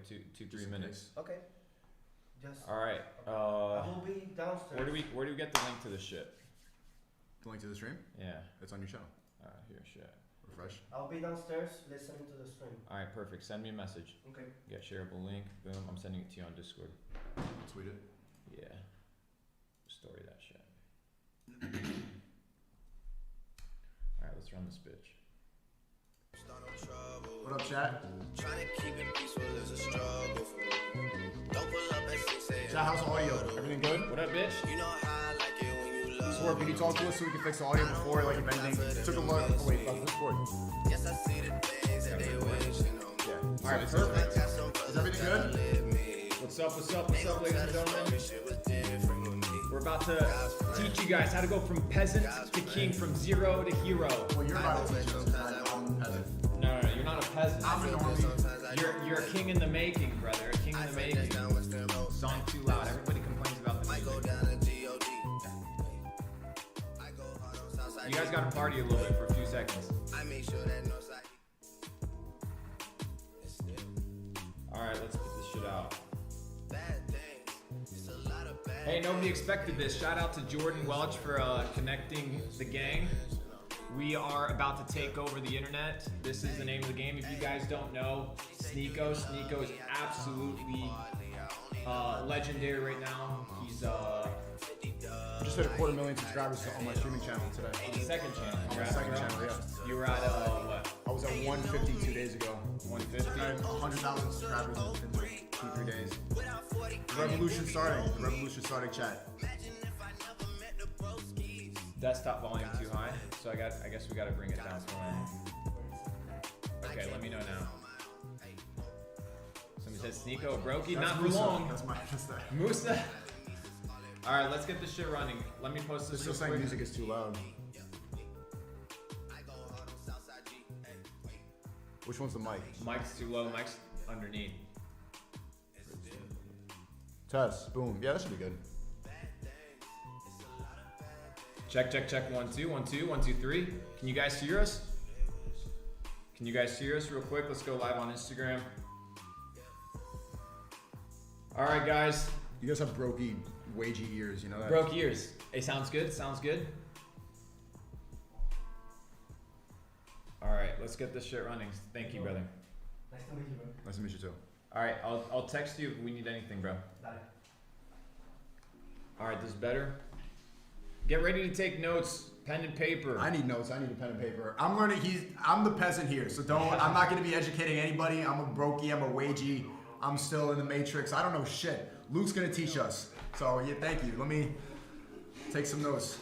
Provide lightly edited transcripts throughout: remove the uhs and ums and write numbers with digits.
3 minutes. Okay. Just. All right. I will be downstairs. Where do we get the link to this shit? The link to the stream? Yeah. It's on your channel. Here, shit. Refresh. I'll be downstairs listening to the stream. All right, perfect. Send me a message. Okay. Get shareable link. Boom. I'm sending it to you on Discord. Tweet it. Yeah. Story that shit. All right, let's run this bitch. What up, chat? Chat, how's the audio? Everything good? What up, bitch? Swerve, can you talk to us so we can fix the audio before, like, if anything took a look? Oh, wait, let's record. Yeah. All right, perfect. Is everything good? What's up, ladies and gentlemen? We're about to teach you guys how to go from peasant to king, from zero to hero. Well, you're about to teach us, because I'm a peasant. No, you're not a peasant. I'm a normie. You're a king in the making, brother. A king in the making. Song too loud. Everybody complains about the music. You guys gotta party a little bit for a few seconds. Alright, let's get this shit out. Hey, nobody expected this. Shout out to Jordan Welch for connecting the gang. We are about to take over the internet. This is the name of the game. If you guys don't know, Sneako is absolutely legendary right now. He's just hit 250,000 subscribers on my streaming channel today. on the second channel. On my second channel, yeah. You were at what? I was at 150 2 days ago. 150? And 100,000 subscribers in like 2-3 days. The revolution starting. The revolution starting, chat. Desktop volume too high, so I guess we gotta bring it down somewhere. Okay, let me know now. Somebody said Sneako brokey, not for long. That's that. Musa. All right, let's get this shit running. Let me post this. They're still saying music is too loud. Which one's the mic? Mic's too low. Mic's underneath. Test. Boom. Yeah, that should be good. Check. 1 2 1 2 1 2 3. Can you guys hear us? Can you guys hear us real quick? Let's go live on Instagram. All right, guys. You guys have brokey, wagey ears, you know that? Broke ears. Hey, sounds good. Sounds good. All right, let's get this shit running. Thank you, brother. Nice to meet you, bro. Nice to meet you too. All right, I'll text you if we need anything, bro. All right, this is better. Get ready to take notes, pen and paper. I need notes. I need a pen and paper. I'm learning. I'm the peasant here, so don't. I'm not going to be educating anybody. I'm a brokey. I'm a wagey. I'm still in the matrix. I don't know shit. Luke's going to teach us. So yeah, thank you. Let me take some notes.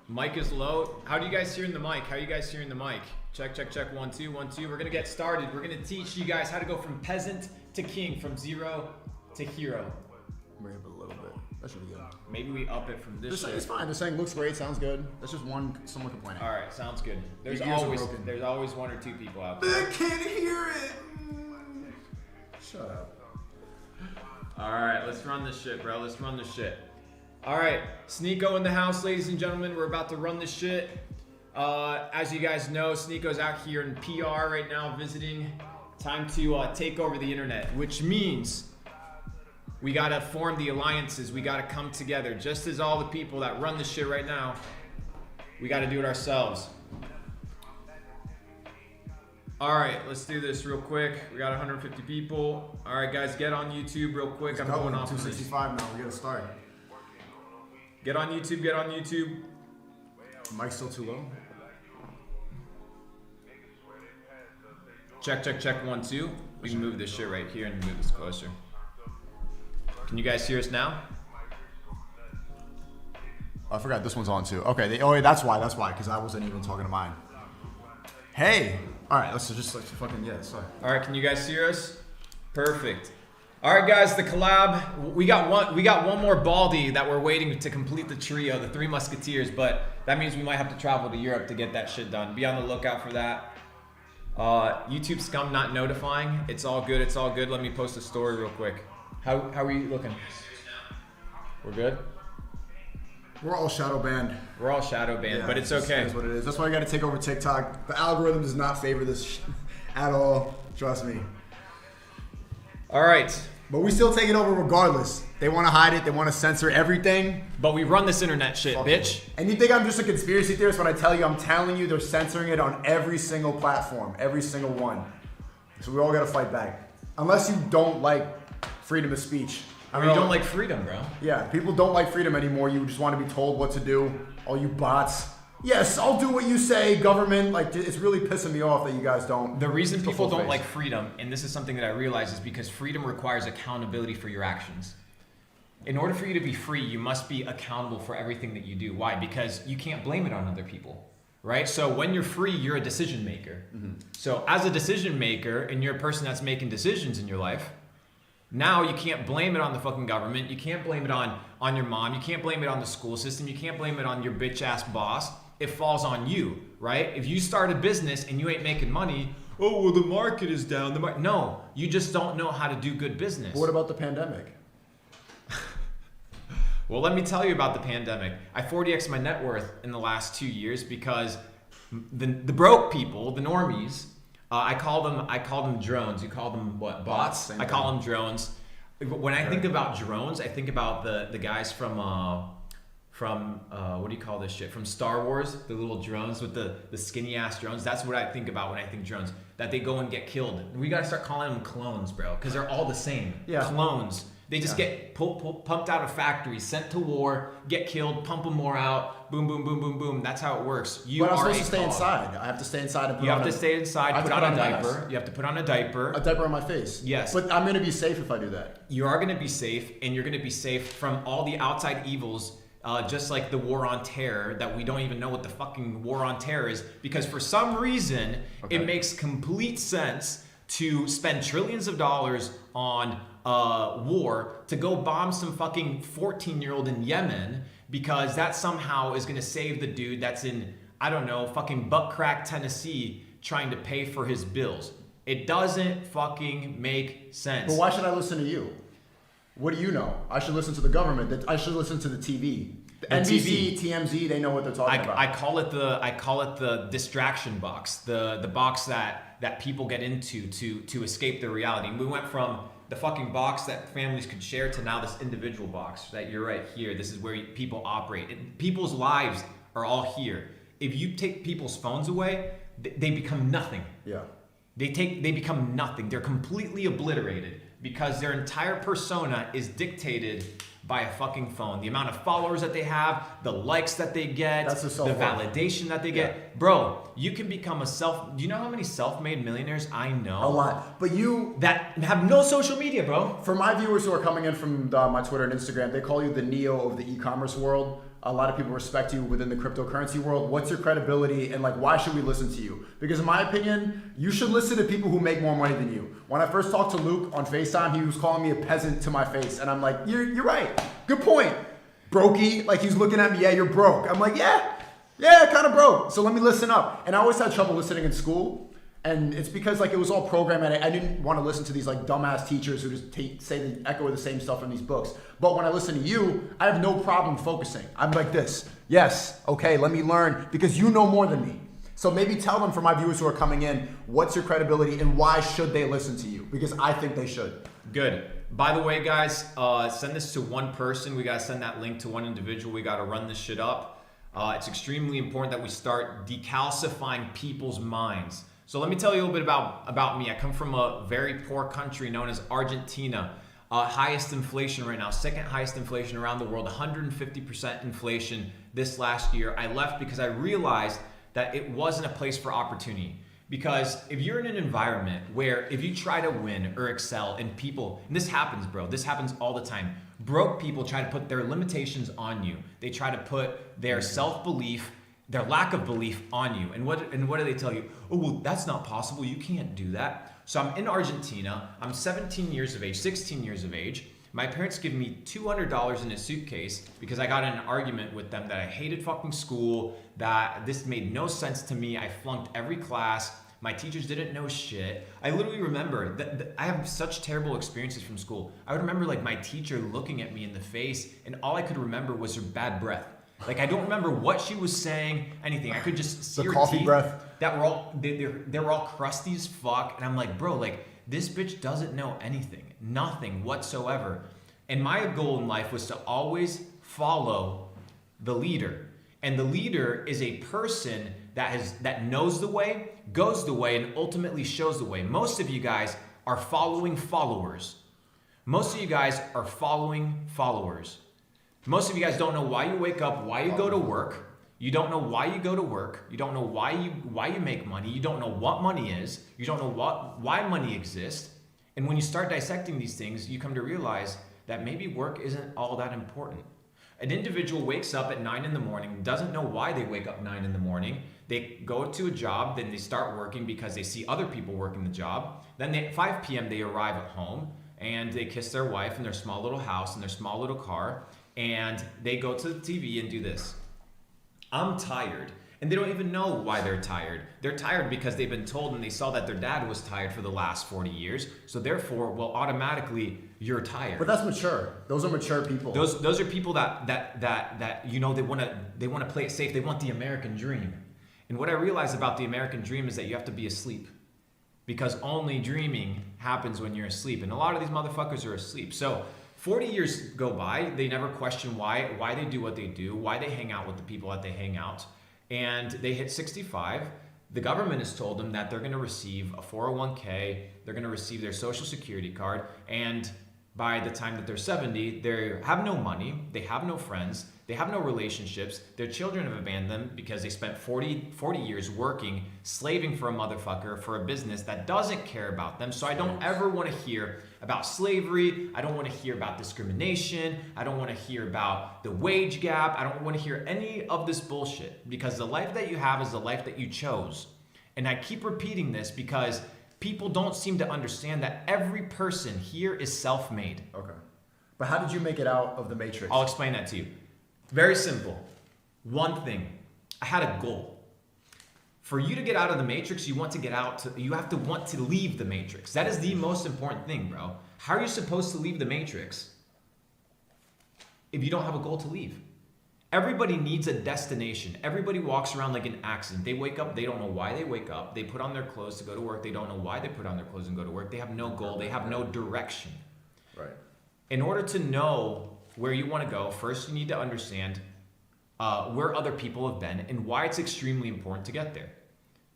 Mic is low. How do you guys hear in the mic? How are you guys hearing the mic? Check 1 2 1 2. We're gonna get started. We're gonna teach you guys how to go from peasant to king, from zero to hero. Bring it up a little bit. That should be good. Maybe we up it from this. It's fine. They're saying looks great, sounds good. That's just someone complaining. All right, sounds good. There's always one or two people out there. I can't hear it. Shut up. All right, let's run this shit, bro. Let's run this shit. All right, Sneako in the house, ladies and gentlemen. We're about to run this shit. As you guys know, Sneako's out here in PR right now visiting. Time to take over the internet, which means we gotta form the alliances. We gotta come together. Just as all the people that run this shit right now, we gotta do it ourselves. All right, let's do this real quick. We got 150 people. All right, guys, get on YouTube real quick. I'm going off 265 now. We gotta start. Get on YouTube. Get on YouTube. Mic's still too low. Check 1 2. We can move this shit right here and move this closer. Can you guys hear us now? Oh, I forgot this one's on too. Okay, that's why, because I wasn't even talking to mine. Hey! Alright, let's just like fucking, yeah, sorry. Alright, can you guys hear us? Perfect. Alright guys, the collab, we got one more baldy that we're waiting to complete the trio, the Three Musketeers, but that means we might have to travel to Europe to get that shit done. Be on the lookout for that. YouTube scum not notifying. It's all good, it's all good. Let me post a story real quick. How are you looking? We're good? We're all shadow banned. We're all shadow banned, but it's okay. That's what it is. That's why I got to take over TikTok. The algorithm does not favor this at all. Trust me. All right. But we still take it over regardless. They want to hide it. They want to censor everything. But we run this internet shit, bitch. And you think I'm just a conspiracy theorist when I tell you I'm telling you they're censoring it on every single platform, every single one. So we all got to fight back. Unless you don't like freedom of speech. I mean, you don't like freedom, bro. Yeah, people don't like freedom anymore. You just want to be told what to do. All you bots. Yes, I'll do what you say, government. Like, it's really pissing me off that you guys don't. The reason people don't like freedom, and this is something that I realize, is because freedom requires accountability for your actions. In order for you to be free, you must be accountable for everything that you do. Why? Because you can't blame it on other people, right? So when you're free, you're a decision maker. So as a decision maker, and you're a person that's making decisions in your life, now you can't blame it on the fucking government. You can't blame it on your mom. You can't blame it on the school system. You can't blame it on your bitch ass boss. It falls on you, right? If you start a business and you ain't making money, oh, well, the market is down. No, you just don't know how to do good business. But what about the pandemic? Well, let me tell you about the pandemic. I 40x'd my net worth in the last 2 years because the broke people, the normies, I call them drones. You call them what? Bots? I call them drones. When I think about drones, I think about the guys from what do you call this shit? From Star Wars, the little drones with the skinny ass drones. That's what I think about when I think drones. That they go and get killed. We gotta start calling them clones, bro, because they're all the same. Yeah. Clones. They just get pumped out of factories, sent to war, get killed, pump them more out, boom, boom, boom, boom, boom. That's how it works. But I'm supposed to stay inside. I have to stay inside and put on. You have to stay inside, put on a diaper. You have to put on a diaper. A diaper on my face. Yes. But I'm gonna be safe if I do that. You are gonna be safe, and you're gonna be safe from all the outside evils. Just like the war on terror, that we don't even know what the fucking war on terror is, because for some reason it makes complete sense to spend trillions of dollars on war to go bomb some fucking 14-year-old in Yemen, because that somehow is going to save the dude that's in, I don't know, fucking butt crack Tennessee trying to pay for his bills. It doesn't fucking make sense. But why should I listen to you? What do you know? I should listen to the government. I should listen to the TV. The NBC, TMZ, they know what they're talking about. I call it the distraction box, the box that people get into to escape their reality. And we went from the fucking box that families could share to now this individual box that you're right here. This is where people operate. People's lives are all here. If you take people's phones away, they become nothing. Yeah. They become nothing. They're completely obliterated because their entire persona is dictated by a fucking phone. The amount of followers that they have, the likes that they get, the validation that they get. Bro, you can become do you know how many self-made millionaires I know? A lot. But that have no social media, bro. For my viewers who are coming in from my Twitter and Instagram, they call you the Neo of the e-commerce world. A lot of people respect you within the cryptocurrency world. What's your credibility, and why should we listen to you? Because in my opinion, you should listen to people who make more money than you. When I first talked to Luke on FaceTime, he was calling me a peasant to my face, and I'm like, you're right. Good point. Brokey, he's looking at me, yeah, you're broke. I'm like, yeah, kind of broke. So let me listen up. And I always had trouble listening in school. And it's because it was all programmed, and I didn't want to listen to these dumbass teachers who just say they echo the same stuff in these books. But when I listen to you, I have no problem focusing. I'm like this. Yes, okay, let me learn, because you know more than me. So maybe tell them, for my viewers who are coming in, what's your credibility and why should they listen to you? Because I think they should. Good. By the way, guys, send this to one person. We got to send that link to one individual. We got to run this shit up. It's extremely important that we start decalcifying people's minds. So let me tell you a little bit about me. I come from a very poor country known as Argentina. Highest inflation right now, second highest inflation around the world, 150% inflation this last year. I left because I realized that it wasn't a place for opportunity. Because if you're in an environment where if you try to win or excel, and this happens, bro, this happens all the time. Broke people try to put their limitations on you. They try to put their self-belief, their lack of belief on you. And what do they tell you? Oh, well, that's not possible. You can't do that. So I'm in Argentina. I'm 16 years of age. My parents give me $200 in a suitcase because I got in an argument with them that I hated fucking school, that this made no sense to me. I flunked every class. My teachers didn't know shit. I literally remember that I have such terrible experiences from school. I would remember my teacher looking at me in the face, and all I could remember was her bad breath. I don't remember what she was saying, anything. I could just see the her coffee teeth breath. That were all they were all crusty as fuck, and I'm like, bro, this bitch doesn't know anything, nothing whatsoever. And my goal in life was to always follow the leader. And the leader is a person that knows the way, goes the way, and ultimately shows the way. Most of you guys are following followers. Most of you guys are following followers. Most of you guys don't know why you wake up, why you go to work. You don't know why you go to work. You don't know why you make money. You don't know what money is. You don't know why money exists. And when you start dissecting these things, you come to realize that maybe work isn't all that important. An individual wakes up at 9 in the morning, doesn't know why they wake up 9 in the morning. They go to a job, then they start working because they see other people working the job. Then at 5 p.m. they arrive at home and they kiss their wife in their small little house in their small little car, and they go to the TV and do this. I'm tired. And they don't even know why they're tired. They're tired because they've been told and they saw that their dad was tired for the last 40 years. So therefore, well, automatically you're tired. But that's mature. Those are mature people. Those are people that you know, they want to play it safe. They want the American dream. And what I realized about the American dream is that you have to be asleep. Because only dreaming happens when you're asleep. And a lot of these motherfuckers are asleep. So 40 years go by, they never question why they do what they do, why they hang out with the people that they hang out. And they hit 65. The government has told them that they're going to receive a 401k, they're going to receive their social security card, and by the time that they're 70, they have no money, they have no friends, they have no relationships, their children have abandoned them because they spent 40 years working, slaving for a motherfucker, for a business that doesn't care about them. So I don't ever want to hear about slavery, I don't want to hear about discrimination, I don't want to hear about the wage gap, I don't want to hear any of this bullshit, because the life that you have is the life that you chose. And I keep repeating this because people don't seem to understand that every person here is self-made. Okay. But how did you make it out of the matrix? I'll explain that to you. Very simple. One thing. I had a goal. For you to get out of the matrix, you have to want to leave the matrix. That is the most important thing, bro. How are you supposed to leave the matrix if you don't have a goal to leave? Everybody needs a destination. Everybody walks around like an accident. They wake up, they don't know why they wake up. They put on their clothes to go to work. They don't know why they put on their clothes and go to work. They have no goal. They have no direction. Right. In order to know where you want to go, first you need to understand where other people have been and why it's extremely important to get there.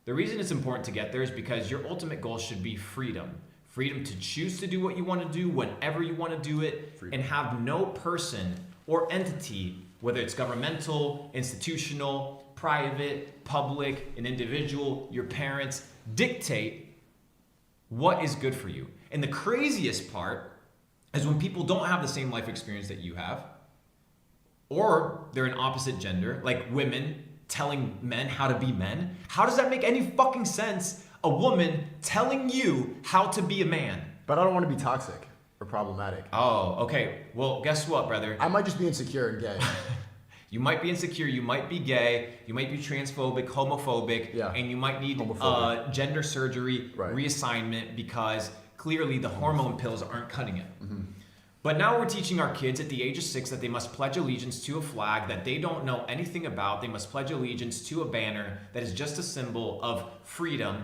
The reason it's important to get there is because your ultimate goal should be freedom. Freedom to choose to do what you want to do whenever you want to do it, and have no person or entity, whether it's governmental, institutional, private, public, an individual, your parents, dictate what is good for you. And the craziest part is when people don't have the same life experience that you have, or they're an opposite gender, like women telling men how to be men. How does that make any fucking sense? A woman telling you how to be a man. But I don't want to be toxic or problematic. Oh, okay. Well, guess what, brother? I might just be insecure and gay. You might be insecure, you might be gay, you might be transphobic, homophobic, and you might need gender surgery, reassignment, because clearly the hormone pills aren't cutting it. Mm-hmm. But now we're teaching our kids at the age of 6 that they must pledge allegiance to a flag that they don't know anything about. They must pledge allegiance to a banner that is just a symbol of freedom.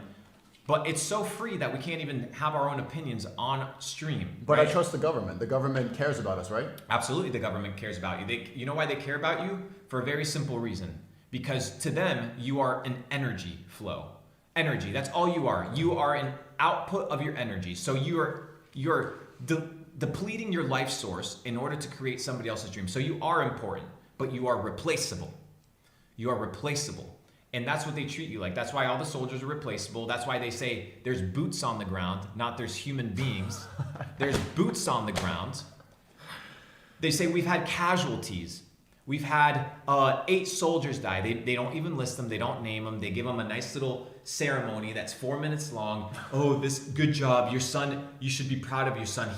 But it's so free that we can't even have our own opinions on stream. But right? I trust the government. The government cares about us, right? Absolutely, the government cares about you. You know why they care about you? For a very simple reason. Because to them, you are an energy flow. Energy, that's all you are. You are an output of your energy. So you're depleting your life source in order to create somebody else's dream. So you are important, but you are replaceable. You are replaceable. And that's what they treat you like. That's why all the soldiers are replaceable. That's why they say there's boots on the ground, not there's human beings. There's boots on the ground. They say we've had casualties. We've had 8 soldiers die. They don't even list them. They don't name them. They give them a nice little ceremony that's 4 minutes long. Oh, this good job. Your son, you should be proud of your son.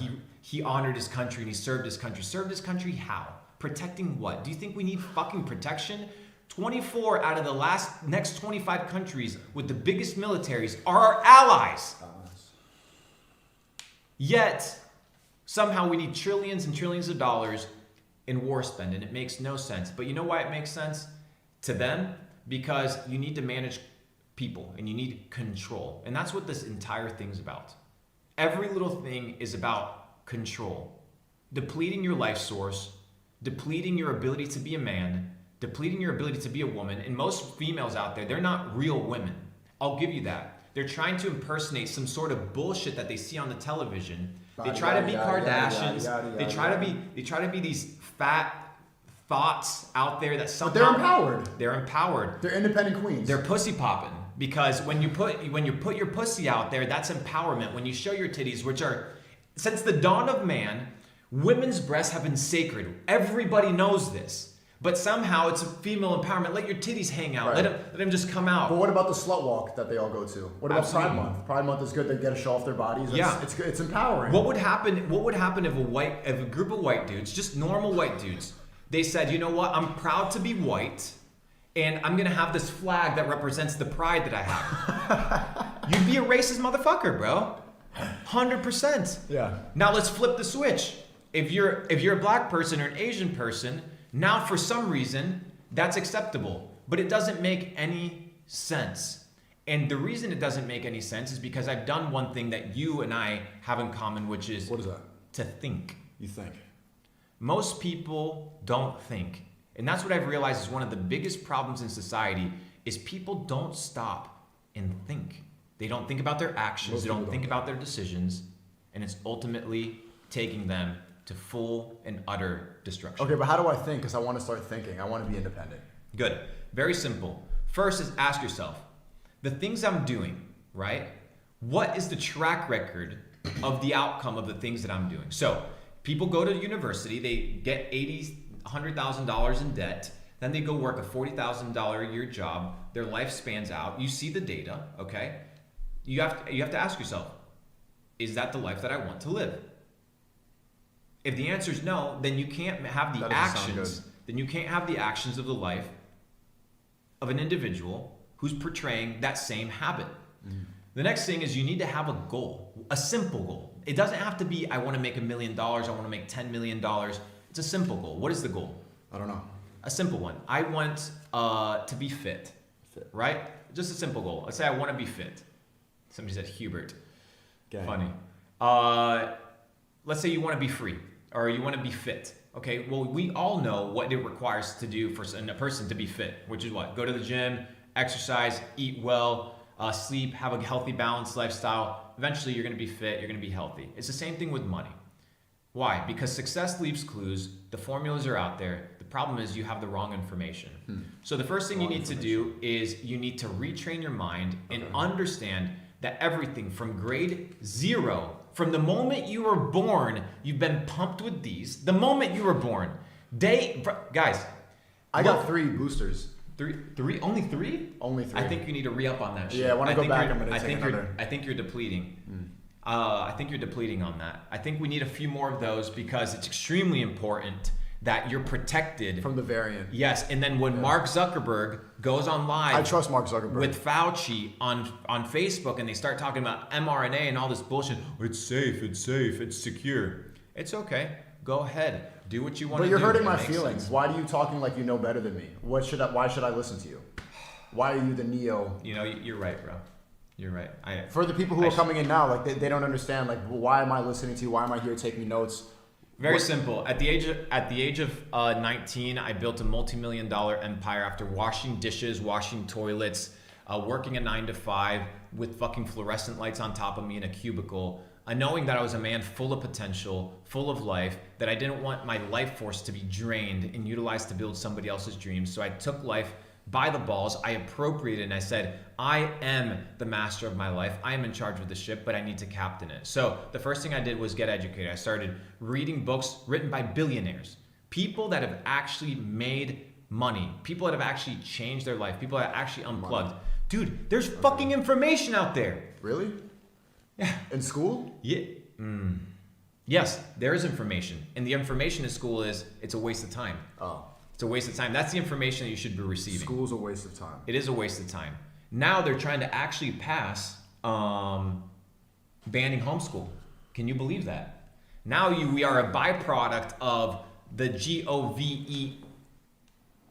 He honored his country and he served his country. Served his country how? Protecting what? Do you think we need fucking protection? 24 out of the next 25 countries with the biggest militaries are our allies. Yet, somehow we need trillions and trillions of dollars in war spend, and it makes no sense. But you know why it makes sense to them? Because you need to manage people and you need control. And that's what this entire thing's about. Every little thing is about control. Depleting your life source, depleting your ability to be a man, depleting your ability to be a woman. And most females out there, they're not real women. I'll give you that. They're trying to impersonate some sort of bullshit that they see on the television. They try to be Kardashians. They try to be these fat thoughts out there that somehow. But they're empowered. They're empowered. They're independent queens. They're pussy popping because when you put your pussy out there, that's empowerment. When you show your titties, which are since the dawn of man, women's breasts have been sacred. Everybody knows this. But somehow it's a female empowerment. Let your titties hang out. Right. Let them just come out. But what about the slut walk that they all go to? What about Absolutely. Pride Month? Pride Month is good. They get to show off their bodies. Yeah. It's empowering. What would happen if a group of white dudes, just normal white dudes, they said, you know what, I'm proud to be white, and I'm gonna have this flag that represents the pride that I have. You'd be a racist motherfucker, bro. 100%. Yeah. Now let's flip the switch. If you're a black person or an Asian person, now for some reason that's acceptable, but it doesn't make any sense. And the reason it doesn't make any sense is because I've done one thing that you and I have in common, which is What is that? to think. You think? Most people don't think. And that's what I've realized is one of the biggest problems in society is people don't stop and think. They don't think about their actions. Most They don't people think don't. about their decisions. And it's ultimately taking them to full and utter destruction. Okay, but how do I think? Because I want to start thinking. I want to be independent. Good. Very simple. First is ask yourself, the things I'm doing, right? What is the track record of the outcome of the things that I'm doing? So people go to university, they get $100,000 in debt, then they go work a $40,000 a year job, their life spans out. You see the data, okay? You have to ask yourself, is that the life that I want to live? If the answer is no, then you can't have the That doesn't sound actions. good. Then you can't have the actions of the life of an individual who's portraying that same habit. The next thing is you need to have a goal, a simple goal. It doesn't have to be, I want to make $1 million, I want to make $10 million. It's a simple goal. What is the goal? I don't know. A simple one. I want to be fit, right? Just a simple goal. Let's say I want to be fit. Somebody said Hubert. Gang. Funny. Let's say you want to be free or you want to be fit. Okay, well, we all know what it requires to do for a person to be fit, which is what? Go to the gym, exercise, eat well, sleep, have a healthy, balanced lifestyle. Eventually, you're going to be fit, you're going to be healthy. It's the same thing with money. Why? Because success leaves clues. The formulas are out there. The problem is you have the wrong information. So the first thing you need to do is you need to retrain your mind and understand that everything from grade 0, from the moment you were born, you've been pumped with these. The moment you were born, guys, I got 3 boosters. three, only 3? Only 3. I think you need to re-up on that shit. Yeah, when I go think back, you're- I'm gonna take another. I think you're depleting. I think you're depleting on that. I think we need a few more of those because it's extremely important that you're protected. From the variant. Yes, and then when Mark Zuckerberg goes on live I trust Mark Zuckerberg. with Fauci on Facebook and they start talking about mRNA and all this bullshit, it's safe, it's secure. It's okay. Go ahead. Do what you want to But do. you're hurting It my makes feelings. sense. Why are you talking like you know better than me? Why should I listen to you? Why are you the Neo? You know, you're right, bro. You're right. For the people who are coming in now, like they don't understand, like, well, why am I listening to you? Why am I here taking notes? Very simple. At the age of 19, I built a multi-million-dollar empire after washing dishes, washing toilets, working a 9 to 5 with fucking fluorescent lights on top of me in a cubicle, knowing that I was a man full of potential, full of life, that I didn't want my life force to be drained and utilized to build somebody else's dreams. So I took life by the balls, I appropriated and I said, I am the master of my life. I am in charge of the ship, but I need to captain it. So the first thing I did was get educated. I started reading books written by billionaires, people that have actually made money, people that have actually changed their life, people that actually unplugged. Dude, there's fucking information out there. Really? Yeah. In school? Yeah. Yes, there is information. And the information in school is, it's a waste of time. Oh. It's a waste of time. That's the information that you should be receiving. School's a waste of time. It is a waste of time. Now they're trying to actually pass banning homeschool. Can you believe that? Now we are a byproduct of the GOVE,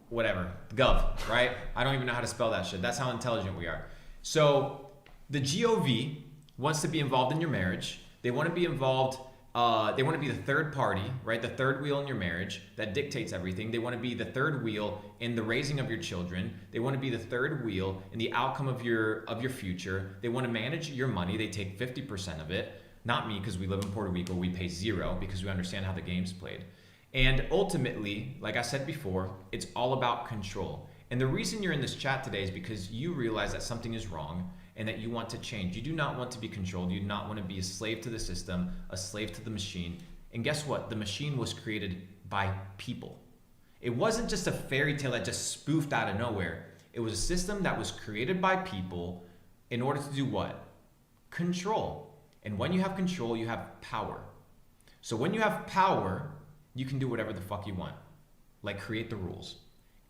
whatever, gov, right? I don't even know how to spell that shit. That's how intelligent we are. So the GOV wants to be involved in your marriage. They want to be involved. They want to be the third party, right? The third wheel in your marriage that dictates everything. They want to be the third wheel in the raising of your children. They want to be the third wheel in the outcome of your future. They want to manage your money. They take 50% of it. Not me, because we live in Puerto Rico. We pay 0 because we understand how the game's played. And ultimately, like I said before, it's all about control. And the reason you're in this chat today is because you realize that something is wrong and that you want to change. You do not want to be controlled. You do not want to be a slave to the system, a slave to the machine. And guess what? The machine was created by people. It wasn't just a fairy tale that just spoofed out of nowhere. It was a system that was created by people in order to do what? Control. And when you have control, you have power. So when you have power, you can do whatever the fuck you want. Like create the rules.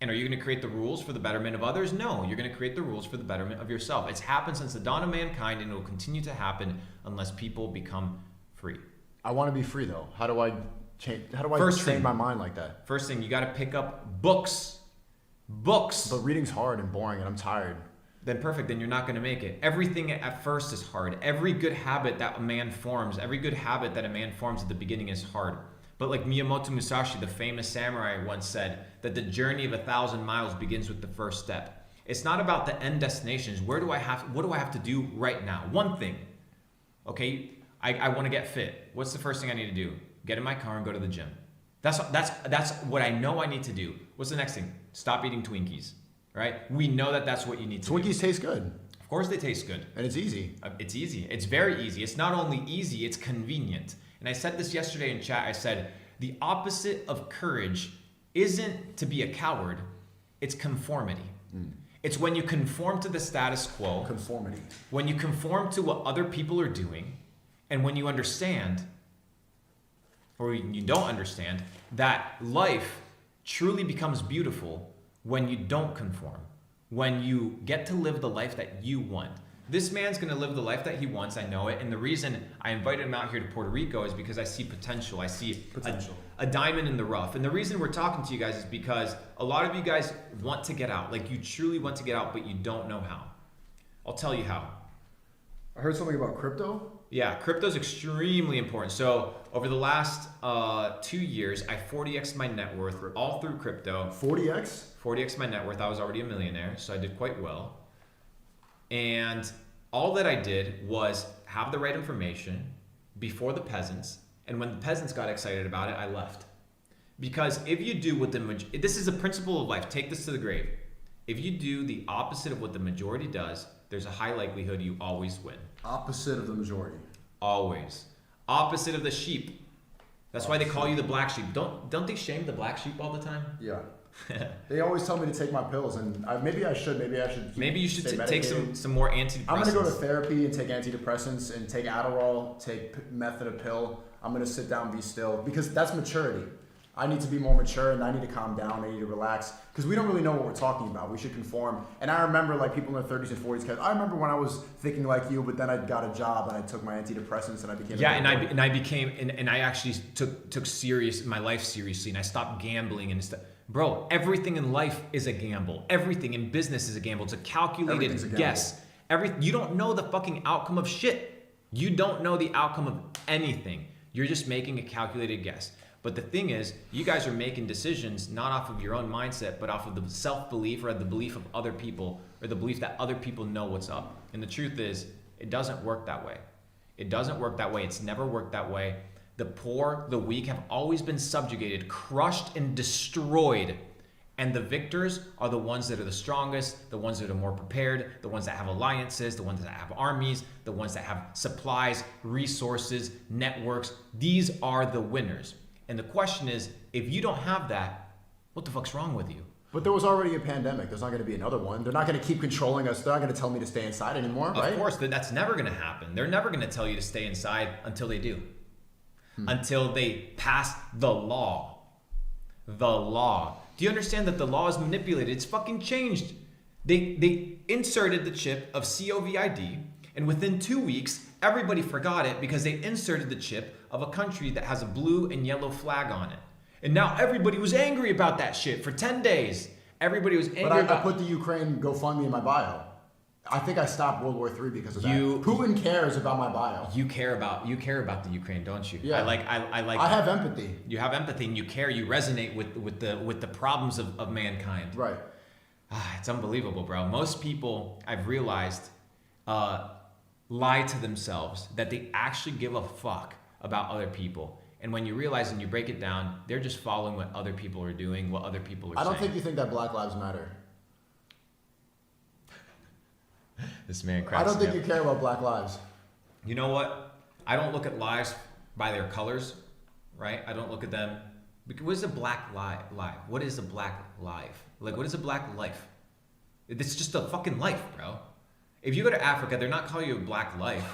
And are you going to create the rules for the betterment of others? No, you're going to create the rules for the betterment of yourself. It's happened since the dawn of mankind, and it will continue to happen unless people become free. I want to be free though. How do I change? How do I train my mind like that? First thing, you got to pick up books. Books. But reading's hard and boring, and I'm tired. Then perfect. Then you're not going to make it. Everything at first is hard. Every good habit that a man forms, at the beginning is hard. But like Miyamoto Musashi, the famous samurai, once said that the journey of 1,000 miles begins with the first step. It's not about the end destinations. What do I have to do right now? One thing. Okay, I want to get fit. What's the first thing I need to do? Get in my car and go to the gym. That's what I know I need to do. What's the next thing? Stop eating Twinkies. Right? We know that that's what you need to do. Twinkies taste good. Of course they taste good. And it's easy. It's easy. It's very easy. It's not only easy, it's convenient. And I said this yesterday in chat. I said, the opposite of courage isn't to be a coward, it's conformity. It's when you conform to the status quo. Conformity. When you conform to what other people are doing, and when you understand, or you don't understand, that life truly becomes beautiful when you don't conform. When you get to live the life that you want. This man's going to live the life that he wants, I know it. And the reason I invited him out here to Puerto Rico is because I see potential. I see a diamond in the rough. And the reason we're talking to you guys is because a lot of you guys want to get out. Like you truly want to get out, but you don't know how. I'll tell you how. I heard something about crypto. Yeah, crypto's extremely important. So over the last 2 years, I 40x'd my net worth all through crypto. 40x? 40x my net worth. I was already a millionaire, so I did quite well. And all that I did was have the right information before the peasants. And when the peasants got excited about it, I left. Because if you do what this is a principle of life. Take this to the grave. If you do the opposite of what the majority does, there's a high likelihood you always win. Opposite of the majority. Always. Opposite of the sheep. That's why they call you the black sheep. Don't they shame the black sheep all the time? Yeah. They always tell me to take my pills, and maybe I should. Maybe you should take some more antidepressants. I'm gonna go to therapy and take antidepressants and take Adderall, take meth in a pill. I'm gonna sit down, be still, because that's maturity. I need to be more mature, and I need to calm down. I need to relax, because we don't really know what we're talking about. We should conform. And I remember like people in their 30s and 40s. I remember when I was thinking like you, but then I got a job and I took my antidepressants and I became I actually took my life seriously, and I stopped gambling and stuff. Bro, everything in life is a gamble. Everything in business is a gamble. It's a calculated guess. You don't know the fucking outcome of shit. You don't know the outcome of anything. You're just making a calculated guess. But the thing is, you guys are making decisions not off of your own mindset, but off of the self-belief or the belief of other people, or the belief that other people know what's up. And the truth is, it doesn't work that way. It doesn't work that way. It's never worked that way. The poor, the weak have always been subjugated, crushed, and destroyed. And the victors are the ones that are the strongest, the ones that are more prepared, the ones that have alliances, the ones that have armies, the ones that have supplies, resources, networks. These are the winners. And the question is, if you don't have that, what the fuck's wrong with you? But there was already a pandemic. There's not going to be another one. They're not going to keep controlling us. They're not going to tell me to stay inside anymore, right? Of course, that's never going to happen. They're never going to tell you to stay inside until they do. Until they pass the law. The law. Do you understand that the law is manipulated? It's fucking changed. They inserted the chip of COVID, and within 2 weeks, everybody forgot it because they inserted the chip of a country that has a blue and yellow flag on it. And now everybody was angry about that shit for 10 days. Everybody was angry I put the Ukraine GoFundMe in my bio. I think I stopped World War III because of that. You- Putin cares about my bio. You care about the Ukraine, don't you? Yeah. I have empathy. You have empathy and you care. You resonate with the problems of mankind. Right. It's unbelievable, bro. Most people, I've realized, lie to themselves that they actually give a fuck about other people. And when you realize and you break it down, they're just following what other people are doing, what other people are saying. I don't think you think that Black Lives Matter. This man cracks I don't me think up. you care about Black lives. You know what? I don't look at lives by their colors, right? I don't look at them. What is a black life? What is a black life? Like, what is a black life? It's just a fucking life, bro. If you go to Africa, they're not calling you a black life.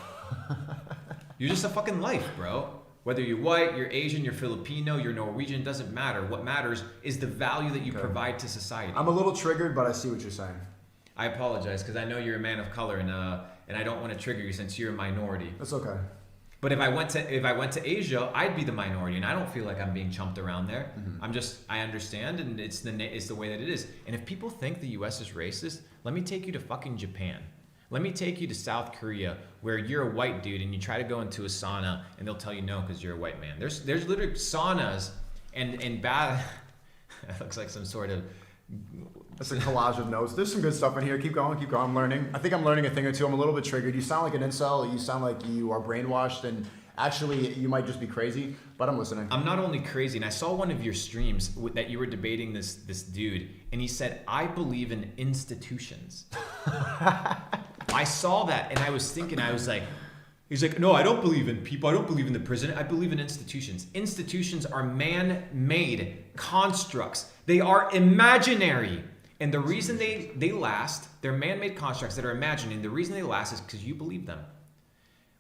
You're just a fucking life, bro. Whether you're white, you're Asian, you're Filipino, you're Norwegian, doesn't matter. What matters is the value that you provide to society. I'm a little triggered, but I see what you're saying. I apologize because I know you're a man of color and I don't want to trigger you since you're a minority. That's okay. But if I went to Asia, I'd be the minority, and I don't feel like I'm being chumped around there. I understand, and it's the way that it is. And if people think the U.S. is racist, let me take you to fucking Japan. Let me take you to South Korea, where you're a white dude and you try to go into a sauna, and they'll tell you no because you're a white man. There's literally saunas and bad. That looks like some sort of. That's a collage of notes. There's some good stuff in here. Keep going, keep going. I'm learning. I think I'm learning a thing or two. I'm a little bit triggered. You sound like an incel. You sound like you are brainwashed, and actually, you might just be crazy. But I'm listening. I'm not only crazy, and I saw one of your streams that you were debating this dude, and he said, "I believe in institutions." I saw that, and I was thinking, I was like, he's like, "No, I don't believe in people. I don't believe in the president. I believe in institutions. Institutions are man-made constructs. They are imaginary." And the reason they last, they're man-made constructs that are imaginary. The reason they last is because you believe them.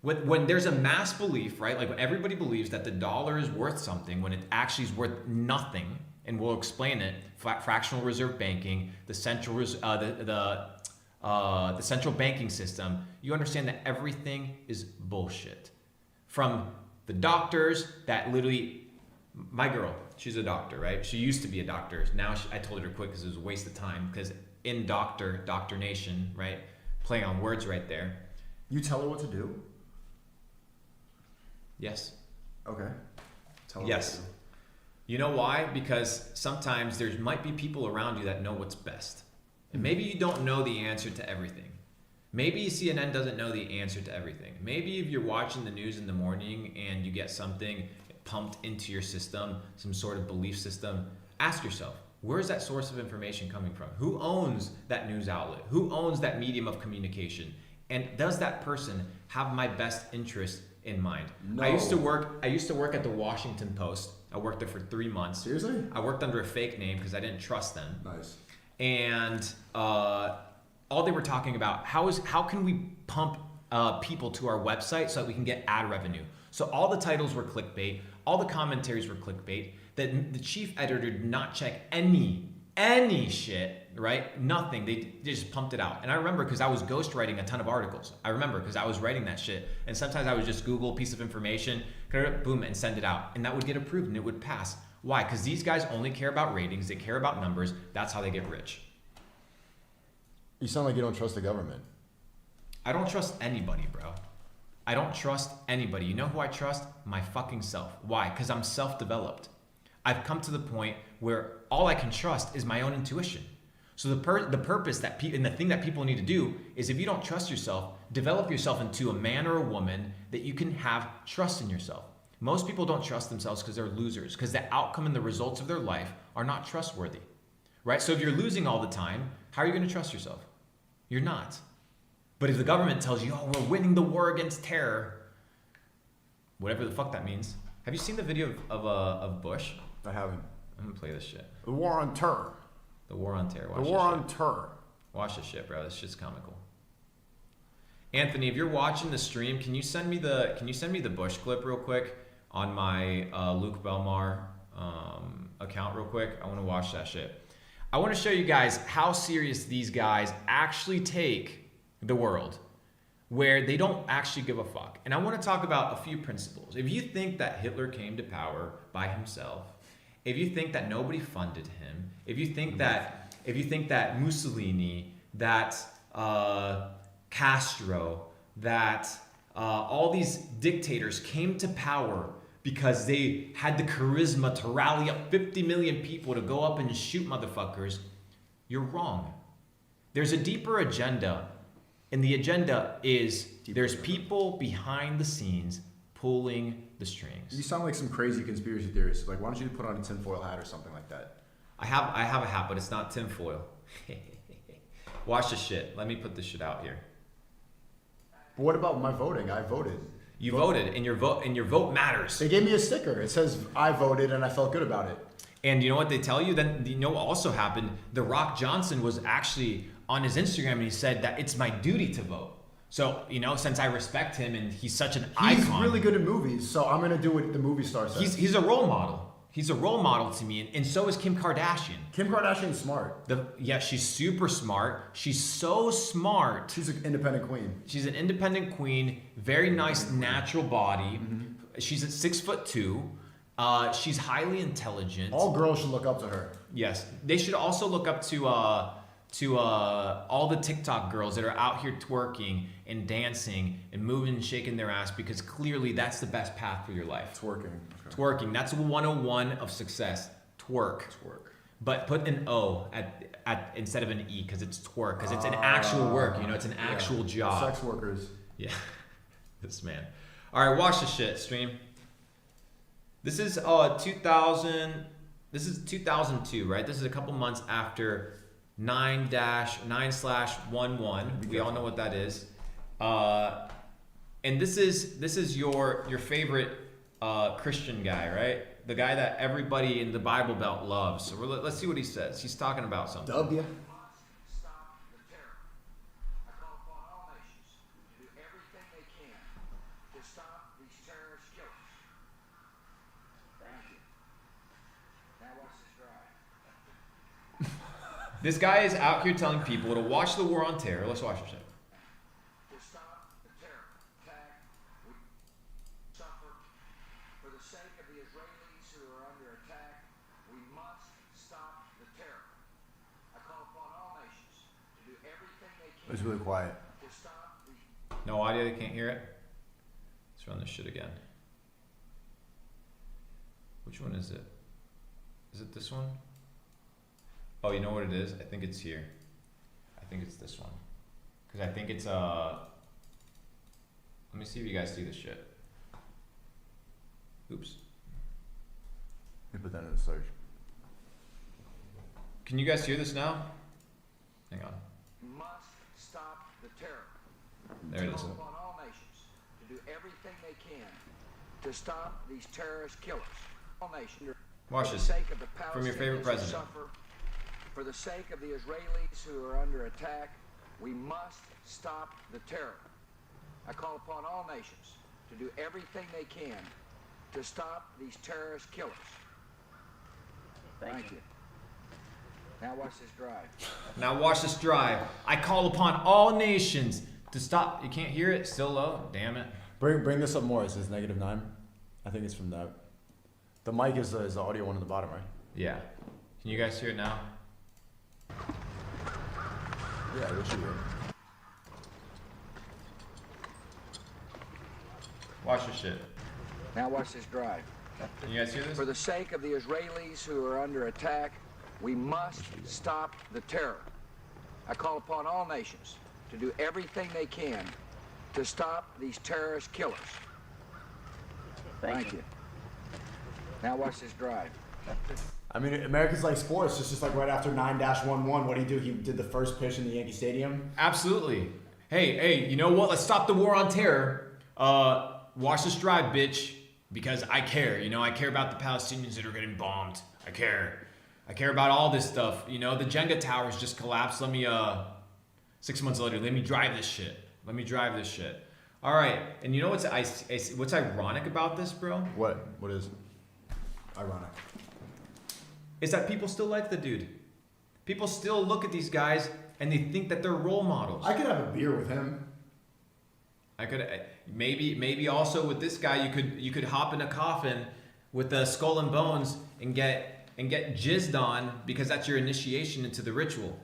When there's a mass belief, right? Like when everybody believes that the dollar is worth something when it actually is worth nothing, and we'll explain it. Fractional reserve banking, the central banking system. You understand that everything is bullshit. From the doctors that literally, my girl, she's a doctor, right? She used to be a doctor. Now I told her to quit because it was a waste of time. Because in Doctor Nation, right? Playing on words right there. You tell her what to do? Yes. Okay. Tell her Yes. what to do. You know why? Because sometimes there might be people around you that know what's best. And maybe you don't know the answer to everything. Maybe CNN doesn't know the answer to everything. Maybe if you're watching the news in the morning and you get something pumped into your system, some sort of belief system, ask yourself, where is that source of information coming from? Who owns that news outlet? Who owns that medium of communication? And does that person have my best interest in mind? No. I used to work at the Washington Post. I worked there for 3 months. Seriously? I worked under a fake name because I didn't trust them. Nice. And all they were talking about, how can we pump people to our website so that we can get ad revenue? So all the titles were clickbait, all the commentaries were clickbait. That the chief editor did not check any shit, right? Nothing. They just pumped it out. And I remember because I was ghostwriting a ton of articles. I remember because I was writing that shit. And sometimes I would just Google a piece of information, boom, and send it out. And that would get approved and it would pass. Why? Because these guys only care about ratings. They care about numbers. That's how they get rich. You sound like you don't trust the government. I don't trust anybody, bro. I don't trust anybody. You know who I trust? My fucking self. Why? Because I'm self-developed. I've come to the point where all I can trust is my own intuition. So the purpose and the thing that people need to do is, if you don't trust yourself, develop yourself into a man or a woman that you can have trust in yourself. Most people don't trust themselves because they're losers, because the outcome and the results of their life are not trustworthy, right? So if you're losing all the time, how are you going to trust yourself? You're not. But if the government tells you, oh, we're winning the war against terror, whatever the fuck that means. Have you seen the video of Bush? I haven't. I'm gonna play this shit. The war on terror. The war on terror. The war on terror. Watch this shit, bro. This shit's comical. Anthony, if you're watching the stream, can you send me the Bush clip real quick on my Luke Belmar account real quick? I want to watch that shit. I want to show you guys how serious these guys actually take the world, where they don't actually give a fuck. And I want to talk about a few principles. If you think that Hitler came to power by himself, if you think that nobody funded him, if you think that Mussolini, that Castro, that all these dictators came to power because they had the charisma to rally up 50 million people to go up and shoot motherfuckers, you're wrong. There's a deeper agenda, and the agenda is there's people behind the scenes pulling the strings. You sound like some crazy conspiracy theorist. Like, why don't you put on a tinfoil hat or something like that? I have a hat, but it's not tinfoil. Watch this shit. Let me put this shit out here. But what about my voting? I voted. You voted, and your vote matters. They gave me a sticker. It says I voted and I felt good about it. And you know what they tell you? Then you know what also happened? The Rock Johnson was actually on his Instagram, and he said that it's my duty to vote. So, you know, since I respect him and he's such an icon. He's really good at movies, so I'm gonna do what the movie star says. He's a role model. He's a role model to me, and so is Kim Kardashian. Kim Kardashian's smart. Yeah, she's super smart. She's so smart. She's an independent queen. She's an independent queen. Very nice natural body. She's at 6'2". She's highly intelligent. All girls should look up to her. Yes, they should also look up to all the TikTok girls that are out here twerking and dancing and moving and shaking their ass, because clearly that's the best path for your life. Twerking. Okay. Twerking. That's 101 of success. Twerk. But put an O at instead of an E, because it's twerk, because it's an actual work. You know, it's an actual job. Sex workers. Yeah. This man. All right, watch the shit, stream. This is 2000. This is 2002, right? This is a couple months after 9-9/11. We all know what that is. And this is your favorite Christian guy, right? The guy that everybody in the Bible Belt loves. So let's see what he says. He's talking about something. W. Stop the terror. I call upon all nations to do everything they can to stop these terrorist killers. Thank you. Now watch this drive. This guy is out here telling people to watch the war on terror. Let's watch this shit. To stop the terror attack we suffer. For the sake of the Israelis who are under attack, we must stop the terror. I call upon all nations to do everything they can It's really quiet. to stop the No audio, they can't hear it. Let's run this shit again. Which one is it? Is it this one? Oh, you know what it is? I think it's here. I think it's this one. Because I think it's let me see if you guys see this shit. Oops. You put that in the search. Can you guys hear this now? Hang on. must stop the terror. There it is. Call upon all nations to do everything they can to stop these terrorist killers. All nations. Watch For this. the sake of the From your favorite Palestinians who president. suffer, for the sake of the Israelis who are under attack, we must stop the terror. I call upon all nations to do everything they can to stop these terrorist killers. Thank you. Now watch this drive. Now watch this drive. I call upon all nations to stop. You can't hear it? Still low? Damn it. Bring this up more. It says -9. I think it's from that. The mic is the audio one on the bottom, right? Yeah. Can you guys hear it now? Yeah, what you hear? Watch this shit. Now watch this drive. Can you guys hear this? For the sake of the Israelis who are under attack, we must stop the terror. I call upon all nations to do everything they can to stop these terrorist killers. Thank you. Now watch this drive. I mean, America's like sports. It's just like right after 9-11. What did he do? He did the first pitch in the Yankee Stadium. Absolutely. Hey, you know what? Let's stop the war on terror. Watch this drive, bitch. Because I care. You know, I care about the Palestinians that are getting bombed. I care. I care about all this stuff. You know, the Jenga towers just collapsed. Let me, 6 months later, let me drive this shit. Let me drive this shit. All right. And you know what's ironic about this, bro? What? What is ironic? Is that people still like the dude. People still look at these guys and they think that they're role models. I could have a beer with him. I could maybe also with this guy you could hop in a coffin with the skull and bones and get jizzed on because that's your initiation into the ritual.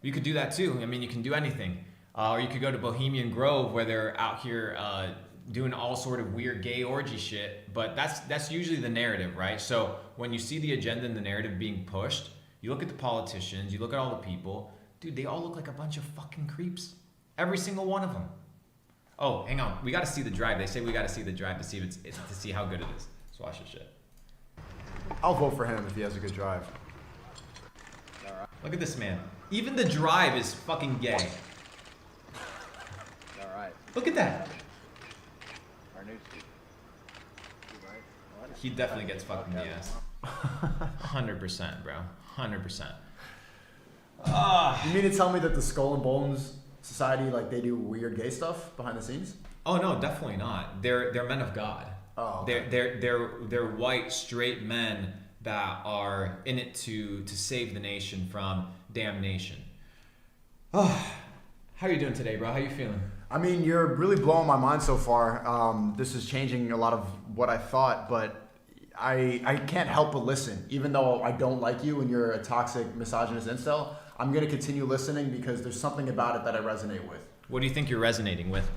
You could do that too. I mean, you can do anything. Or you could go to Bohemian Grove where they're out here doing all sort of weird gay orgy shit. But that's usually the narrative, right? So when you see the agenda and the narrative being pushed, you look at the politicians, you look at all the people. Dude, they all look like a bunch of fucking creeps. Every single one of them. Oh, hang on. We got to see the drive. They say we got to see the drive to see if to see how good it is. Let's watch this shit. I'll vote for him if he has a good drive. Look at this man. Even the drive is fucking gay. All right. Look at that. Our new He definitely gets fucked in the ass. 100%, bro. 100%. You mean to tell me that the Skull and Bones Society, like, they do weird gay stuff behind the scenes? Oh no, definitely not. They're men of God. Oh, okay. They're white straight men that are in it to save the nation from damnation. Oh, how you doing today, bro? How you feeling? I mean, you're really blowing my mind so far. This is changing a lot of what I thought, but I can't help but listen. Even though I don't like you and you're a toxic, misogynist incel, I'm going to continue listening because there's something about it that I resonate with. What do you think you're resonating with?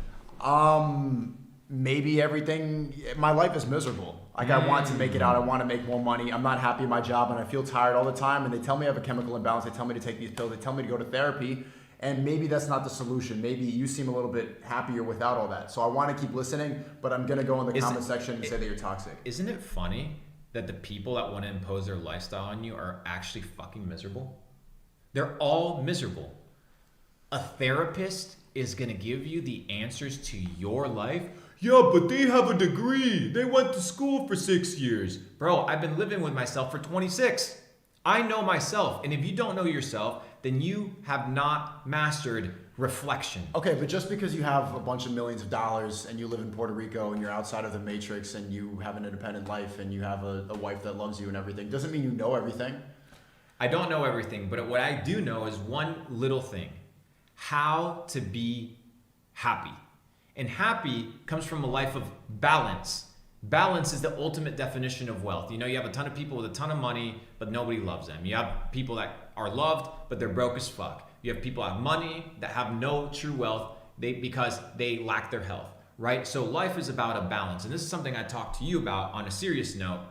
Maybe everything. My life is miserable. Like, I want to make it out. I want to make more money. I'm not happy in my job and I feel tired all the time. And they tell me I have a chemical imbalance. They tell me to take these pills. They tell me to go to therapy. And maybe that's not the solution. Maybe you seem a little bit happier without all that. So I want to keep listening, but I'm going to go in the comment section and say that you're toxic. Isn't it funny that the people that want to impose their lifestyle on you are actually fucking miserable? They're all miserable. A therapist is going to give you the answers to your life. Yeah, but they have a degree. They went to school for 6 years. Bro, I've been living with myself for 26. I know myself. And if you don't know yourself, then you have not mastered reflection. Okay, but just because you have a bunch of millions of dollars and you live in Puerto Rico and you're outside of the matrix and you have an independent life and you have a wife that loves you and everything, doesn't mean you know everything. I don't know everything, but what I do know is one little thing. How to be happy. And happy comes from a life of balance. Balance is the ultimate definition of wealth. You know, you have a ton of people with a ton of money, but nobody loves them. You have people that are loved, but they're broke as fuck. You have people that have money that have no true wealth because they lack their health, right? So life is about a balance. And this is something I talked to you about on a serious note,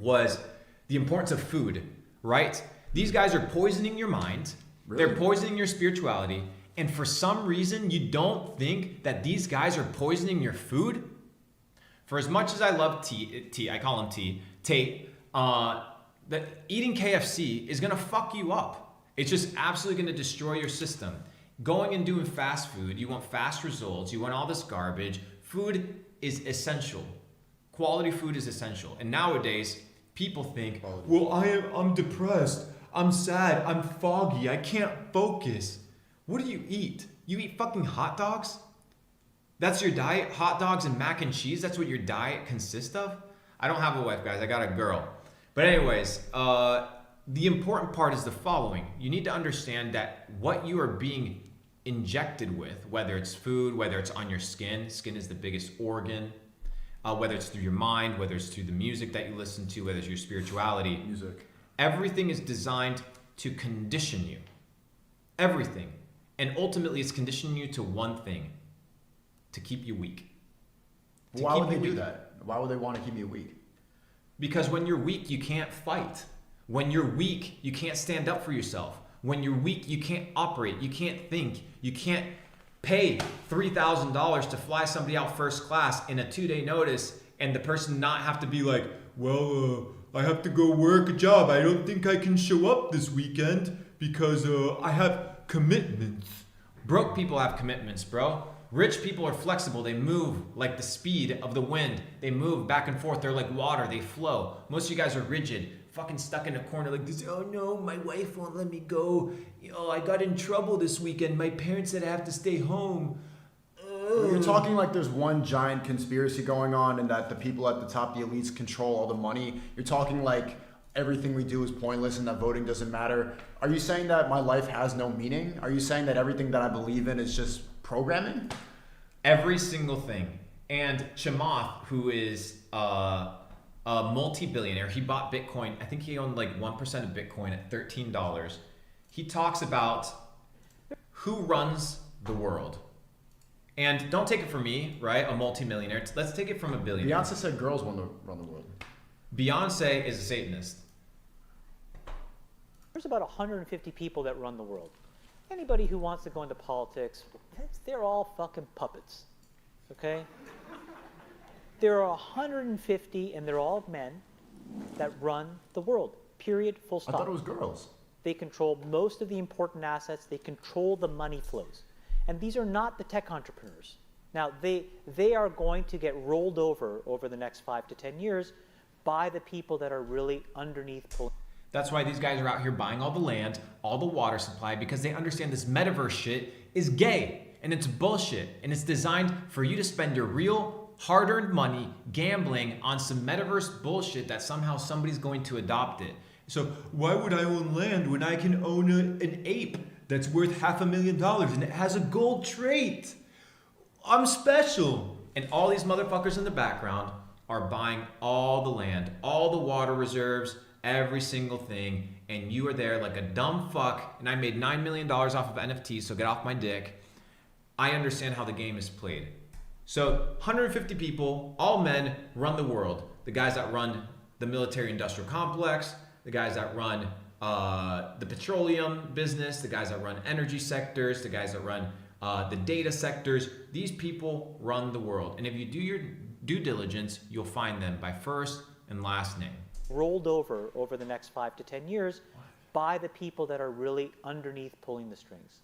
was the importance of food, right? These guys are poisoning your mind. Really? They're poisoning your spirituality. And for some reason, you don't think that these guys are poisoning your food? For as much as I love I call him Tate, that eating KFC is gonna fuck you up. It's just absolutely gonna destroy your system. Going and doing fast food, you want fast results, you want all this garbage. Food is essential. Quality food is essential. And nowadays, people think, well, I'm depressed, I'm sad, I'm foggy, I can't focus. What do you eat? You eat fucking hot dogs? That's your diet? Hot dogs and mac and cheese? That's what your diet consists of? I don't have a wife, guys. I got a girl. But anyways, the important part is the following. You need to understand that what you are being injected with, whether it's food, whether it's on your skin is the biggest organ, whether it's through your mind, whether it's through the music that you listen to, whether it's your spirituality. Music. Everything is designed to condition you. Everything. And ultimately, it's conditioning you to one thing. To keep you weak. Why would they do that? Why would they want to keep you weak? Because when you're weak, you can't fight. When you're weak, you can't stand up for yourself. When you're weak, you can't operate. You can't think. You can't pay $3,000 to fly somebody out first class in a 2-day notice and the person not have to be like, well, I have to go work a job. I don't think I can show up this weekend because I have commitments. Broke people have commitments, bro. Rich people are flexible. They move like the speed of the wind. They move back and forth. They're like water. They flow. Most of you guys are rigid, fucking stuck in a corner like this. Oh no, my wife won't let me go. I got in trouble this weekend. My parents said I have to stay home. You're talking like there's one giant conspiracy going on and that the people at the top, the elites, control all the money. You're talking like everything we do is pointless and that voting doesn't matter. Are you saying that my life has no meaning? Are you saying that everything that I believe in is just programming? Every single thing. And Chamath, who is a multi-billionaire, he bought Bitcoin. I think he owned like 1% of Bitcoin at $13. He talks about who runs the world. And don't take it from me, right? A multimillionaire. Let's take it from a billionaire. Beyonce said girls want to run the world. Beyonce is a Satanist. There's about 150 people that run the world. Anybody who wants to go into politics, they're all fucking puppets, okay? There are 150, and they're all men, that run the world, period, full stop. I thought it was girls. They control most of the important assets. They control the money flows. And these are not the tech entrepreneurs. Now, they are going to get rolled over the next 5 to 10 years by the people that are really underneath. That's why these guys are out here buying all the land, all the water supply, because they understand this metaverse shit is gay and it's bullshit. And it's designed for you to spend your real hard-earned money gambling on some metaverse bullshit that somehow somebody's going to adopt it. So why would I own land when I can own an ape that's worth $500,000 and it has a gold trait? I'm special. And all these motherfuckers in the background are buying all the land, all the water reserves, every single thing, and you are there like a dumb fuck, and I made $9 million off of NFTs, so get off my dick. I understand how the game is played. So 150 people, all men, run the world. The guys that run the military-industrial complex, the guys that run the petroleum business, the guys that run energy sectors, the guys that run the data sectors. These people run the world. And if you do your due diligence, you'll find them by first and last name. Rolled over the next 5 to 10 years by the people that are really underneath pulling the strings.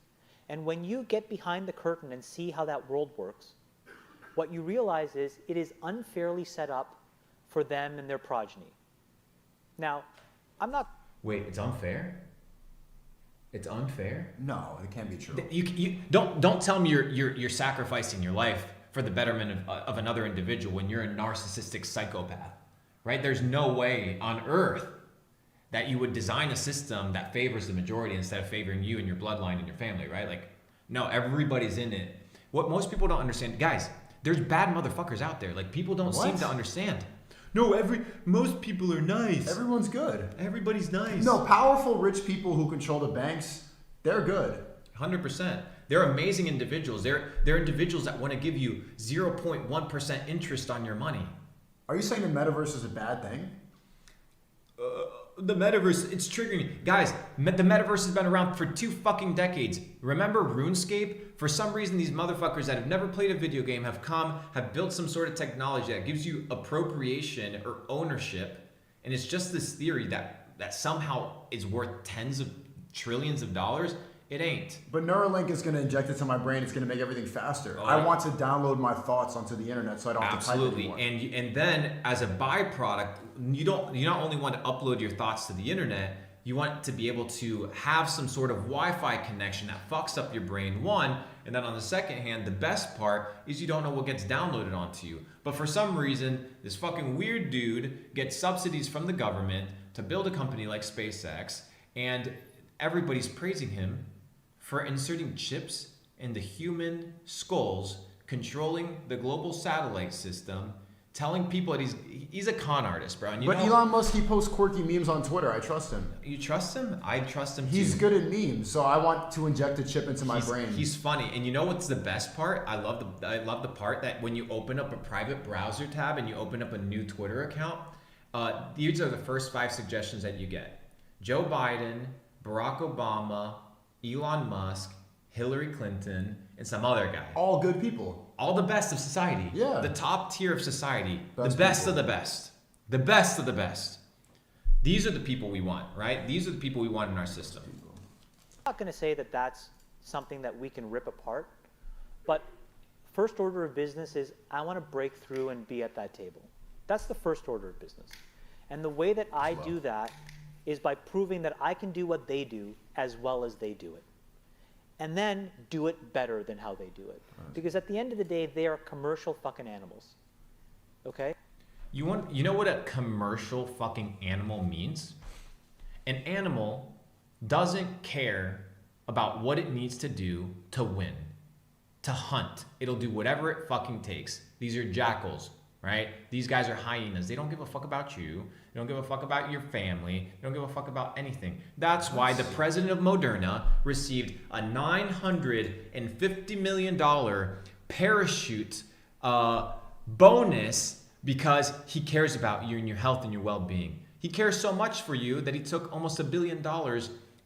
And when you get behind the curtain and see how that world works, what you realize is it is unfairly set up for them and their progeny. Now, I'm not... Wait, it's unfair? It's unfair? No, it can't be true. You don't tell me you're sacrificing your life for the betterment of another individual when you're a narcissistic psychopath. Right? There's no way on earth that you would design a system that favors the majority instead of favoring you and your bloodline and your family, right? Like, no, everybody's in it. What most people don't understand, guys, there's bad motherfuckers out there. Like, people don't seem to understand. No, most people are nice. Everyone's good. Everybody's nice. No, powerful, rich people who control the banks, they're good. 100%. They're amazing individuals. They're individuals that want to give you 0.1% interest on your money. Are you saying the metaverse is a bad thing? The metaverse, it's triggering. Guys, the metaverse has been around for 2 fucking decades. Remember RuneScape? For some reason, these motherfuckers that have never played a video game have built some sort of technology that gives you appropriation or ownership. And it's just this theory that somehow is worth tens of trillions of dollars. It ain't. But Neuralink is going to inject it to my brain. It's going to make everything faster. Oh, I want to download my thoughts onto the internet so I don't have to type Absolutely. anymore. And then as a byproduct, you not only want to upload your thoughts to the internet, you want to be able to have some sort of Wi-Fi connection that fucks up your brain, one, and then on the second hand, the best part is you don't know what gets downloaded onto you. But for some reason, this fucking weird dude gets subsidies from the government to build a company like SpaceX, and everybody's praising him for inserting chips in the human skulls, controlling the global satellite system, telling people that he's a con artist, bro. And But Elon Musk, he posts quirky memes on Twitter. I trust him. You trust him? I trust him too. He's good at memes, so I want to inject a chip into my brain. He's funny. And you know what's the best part? I love the part that when you open up a private browser tab and you open up a new Twitter account, these are the first 5 suggestions that you get. Joe Biden, Barack Obama, Elon Musk, Hillary Clinton, and some other guy. All good people. All the best of society. Yeah. The top tier of society. Best the best people. of the best. The best of the best. These are the people we want, right? These are the people we want in our system. I'm not going to say that that's something that we can rip apart, but first order of business is I want to break through and be at that table. That's the first order of business. And the way that I do that is by proving that I can do what they do as well as they do it. And then do it better than how they do it. Because at the end of the day, they are commercial fucking animals. Okay? You know what a commercial fucking animal means? An animal doesn't care about what it needs to do to win, to hunt. It'll do whatever it fucking takes. These are jackals, right? These guys are hyenas. They don't give a fuck about you. They don't give a fuck about your family. They don't give a fuck about anything. That's why the president of Moderna received a $950 million parachute bonus because he cares about you and your health and your well-being. He cares so much for you that he took almost $1 billion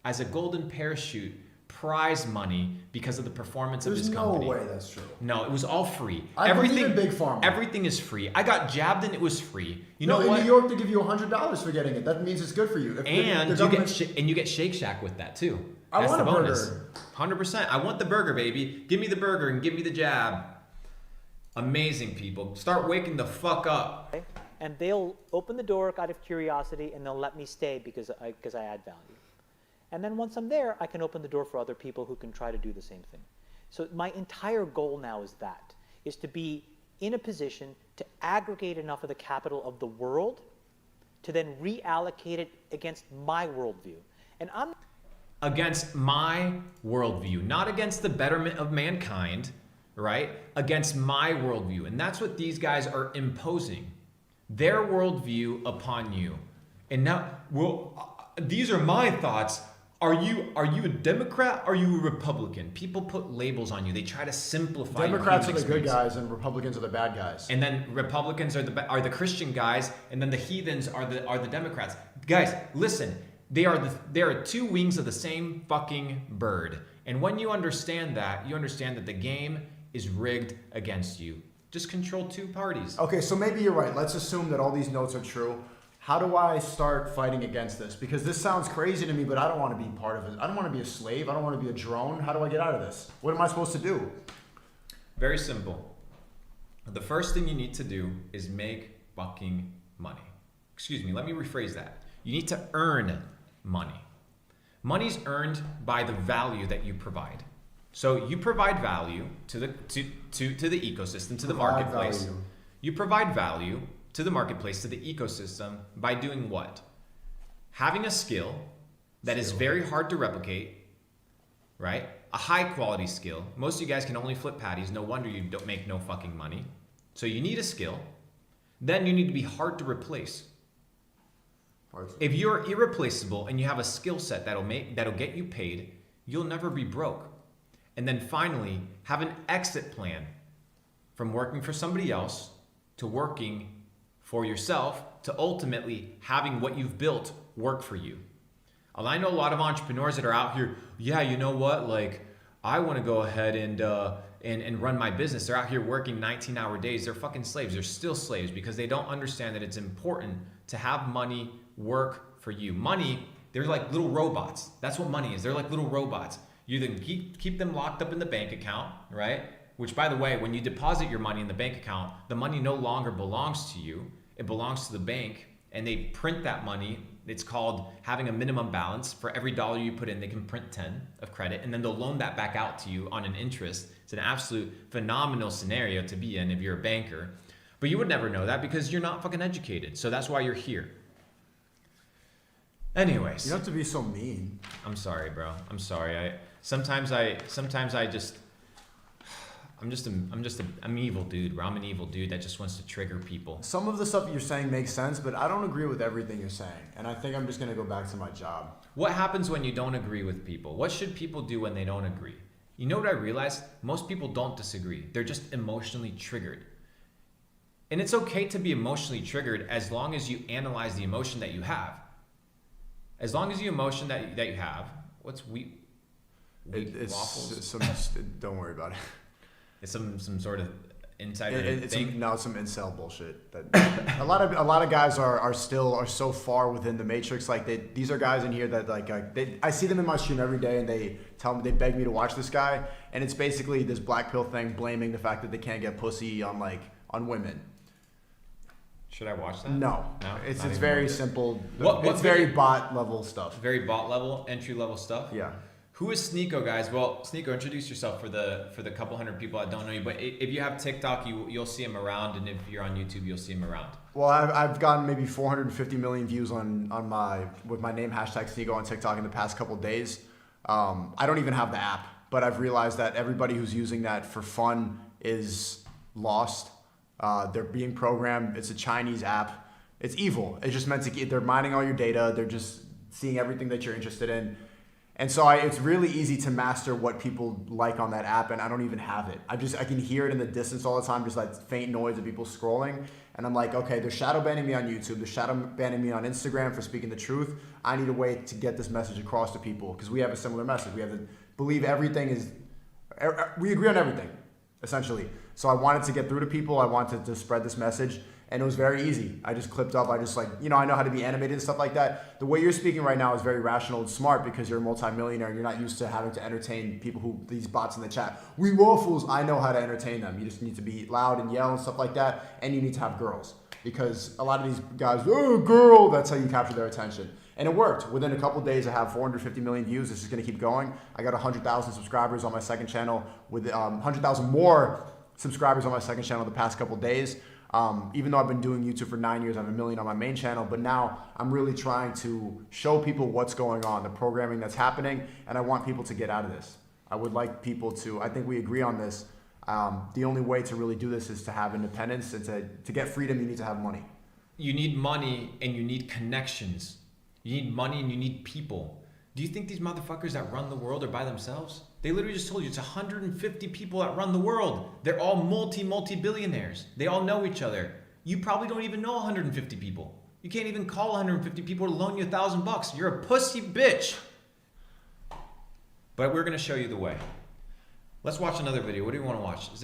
as a golden parachute prize money because of the performance of his company. There's no way that's true. No, it was all free. I believe in Big Pharma. Everything is free. I got jabbed and it was free. You know in what? New York, they give you $100 for getting it. That means it's good for you. If And the you get Shake Shack with that too. I That's want the a bonus. burger. 100%. I want the burger, baby. Give me the burger and give me the jab. Amazing, people. Start waking the fuck up. Okay? And they'll open the door out of curiosity and they'll let me stay because I add value. And then once I'm there, I can open the door for other people who can try to do the same thing. So my entire goal now is to be in a position to aggregate enough of the capital of the world to then reallocate it against my worldview. And I'm Against my worldview, not against the betterment of mankind, right? Against my worldview. And that's what these guys are imposing. Their worldview upon you. And now, these are my thoughts. Are you a Democrat? Are you a Republican? People put labels on you. They try to simplify. Democrats are your the good experience. guys and Republicans are the bad guys. And then Republicans are the Christian guys, and then the heathens are the Democrats. Guys, listen. They are two wings of the same fucking bird. And when you understand that, the game is rigged against you. Just control two parties. Okay, so maybe you're right. Let's assume that all these notes are true. How do I start fighting against this? Because this sounds crazy to me, but I don't want to be part of it. I don't want to be a slave. I don't want to be a drone. How do I get out of this? What am I supposed to do? Very simple. The first thing you need to do is make fucking money. Excuse me, let me rephrase that. You need to earn money. Money's earned by the value that you provide. So you provide value to the ecosystem, to the marketplace. Value. You provide value to the marketplace, to the ecosystem by doing what? Having a skill that is very hard to replicate, right? A high quality skill. Most of you guys can only flip patties. No wonder you don't make no fucking money. So you need a skill. Then you need to be hard to replace. If you're irreplaceable and you have a skill set that'll get you paid, you'll never be broke. And then finally, have an exit plan from working for somebody else to working for yourself to ultimately having what you've built work for you. I know a lot of entrepreneurs that are out here, yeah, you know what? Like, I want to go ahead and run my business. They're out here working 19-hour days. They're fucking slaves. They're still slaves because they don't understand that it's important to have money work for you. Money, they're like little robots. That's what money is. They're like little robots. You then keep them locked up in the bank account, right? Which, by the way, when you deposit your money in the bank account, the money no longer belongs to you. It belongs to the bank, and they print that money. It's called having a minimum balance. For every dollar you put in, they can print 10 of credit, and then they'll loan that back out to you on an interest. It's an absolute phenomenal scenario to be in if you're a banker. But you would never know that because you're not fucking educated. So that's why you're here. Anyways. You don't have to be so mean. I'm sorry, bro. I'm sorry. I'm an evil dude, bro. I'm an evil dude that just wants to trigger people. Some of the stuff you're saying makes sense, but I don't agree with everything you're saying. And I think I'm just going to go back to my job. What happens when you don't agree with people? What should people do when they don't agree? You know what I realized? Most people don't disagree. They're just emotionally triggered. And it's okay to be emotionally triggered as long as you analyze the emotion that you have. As long as the emotion that you have, what's wheat waffles? Don't worry about it. It's some sort of insider It's thing. some incel bullshit. That a lot of guys are still so far within the matrix. Like these are guys in here that I see them in my stream every day, and they beg me to watch this guy, and it's basically this black pill thing, blaming the fact that they can't get pussy on women. Should I watch that? No, it's very simple. What it's very bot level stuff. Very bot level, entry level stuff. Yeah. Who is Sneako, guys? Well, Sneako, introduce yourself for the couple hundred people that don't know you. But if you have TikTok, you'll see him around, and if you're on YouTube, you'll see him around. Well, I've gotten maybe 450 million views on with my name #Sneako on TikTok in the past couple days. I don't even have the app, but I've realized that everybody who's using that for fun is lost. They're being programmed. It's a Chinese app. It's evil. It's just meant to get, they're mining all your data. They're just seeing everything that you're interested in. And so it's really easy to master what people like on that app, and I don't even have it. I can hear it in the distance all the time, just like faint noise of people scrolling. And I'm like, okay, they're shadow banning me on YouTube. They're shadow banning me on Instagram for speaking the truth. I need a way to get this message across to people because we have a similar message. We have to believe everything is, we agree on everything, essentially. So I wanted to get through to people. I wanted to spread this message. And it was very easy. I just clipped up. I just I know how to be animated and stuff like that. The way you're speaking right now is very rational and smart because you're a multimillionaire and you're not used to having to entertain people these bots in the chat. We waffles, I know how to entertain them. You just need to be loud and yell and stuff like that. And you need to have girls because a lot of these guys, oh, girl, that's how you capture their attention. And it worked. Within a couple of days, I have 450 million views. This is going to keep going. I got 100,000 subscribers on my second channel with 100,000 more subscribers on my second channel the past couple of days. Even though I've been doing YouTube for 9 years, I have 1 million on my main channel, but now I'm really trying to show people what's going on, the programming that's happening, and I want people to get out of this. I would like people to, I think we agree on this, the only way to really do this is to have independence, and to get freedom, you need to have money. You need money and you need connections. You need money and you need people. Do you think these motherfuckers that run the world are by themselves? They literally just told you it's 150 people that run the world. They're all multi-billionaires. They all know each other. You probably don't even know 150 people. You can't even call 150 people to loan you $1,000. You're a pussy bitch. But we're gonna show you the way. Let's watch another video. What do you want to watch? Is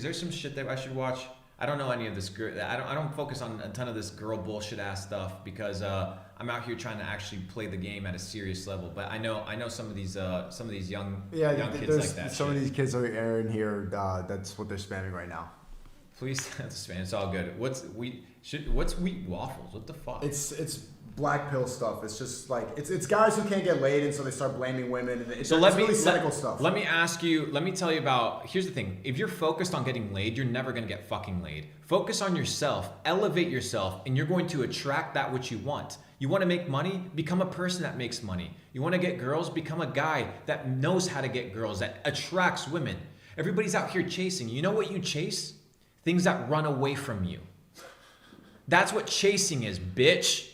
there some shit that I should watch? I don't know any of this girl. I don't focus on a ton of this girl bullshit ass stuff because I'm out here trying to actually play the game at a serious level. But I know some of these young kids like that. Some of these kids are in here. That's what they're spamming right now. Please spam. It's all good. What's wheat waffles? What the fuck? It's black pill stuff. It's just like it's guys who can't get laid, and so they start blaming women. It's really cynical stuff. Let me tell you about. Here's the thing: if you're focused on getting laid, you're never gonna get fucking laid. Focus on yourself, elevate yourself, and you're going to attract that which you want. You want to make money? Become a person that makes money. You want to get girls? Become a guy that knows how to get girls, that attracts women. Everybody's out here chasing. You know what you chase? Things that run away from you. That's what chasing is, bitch.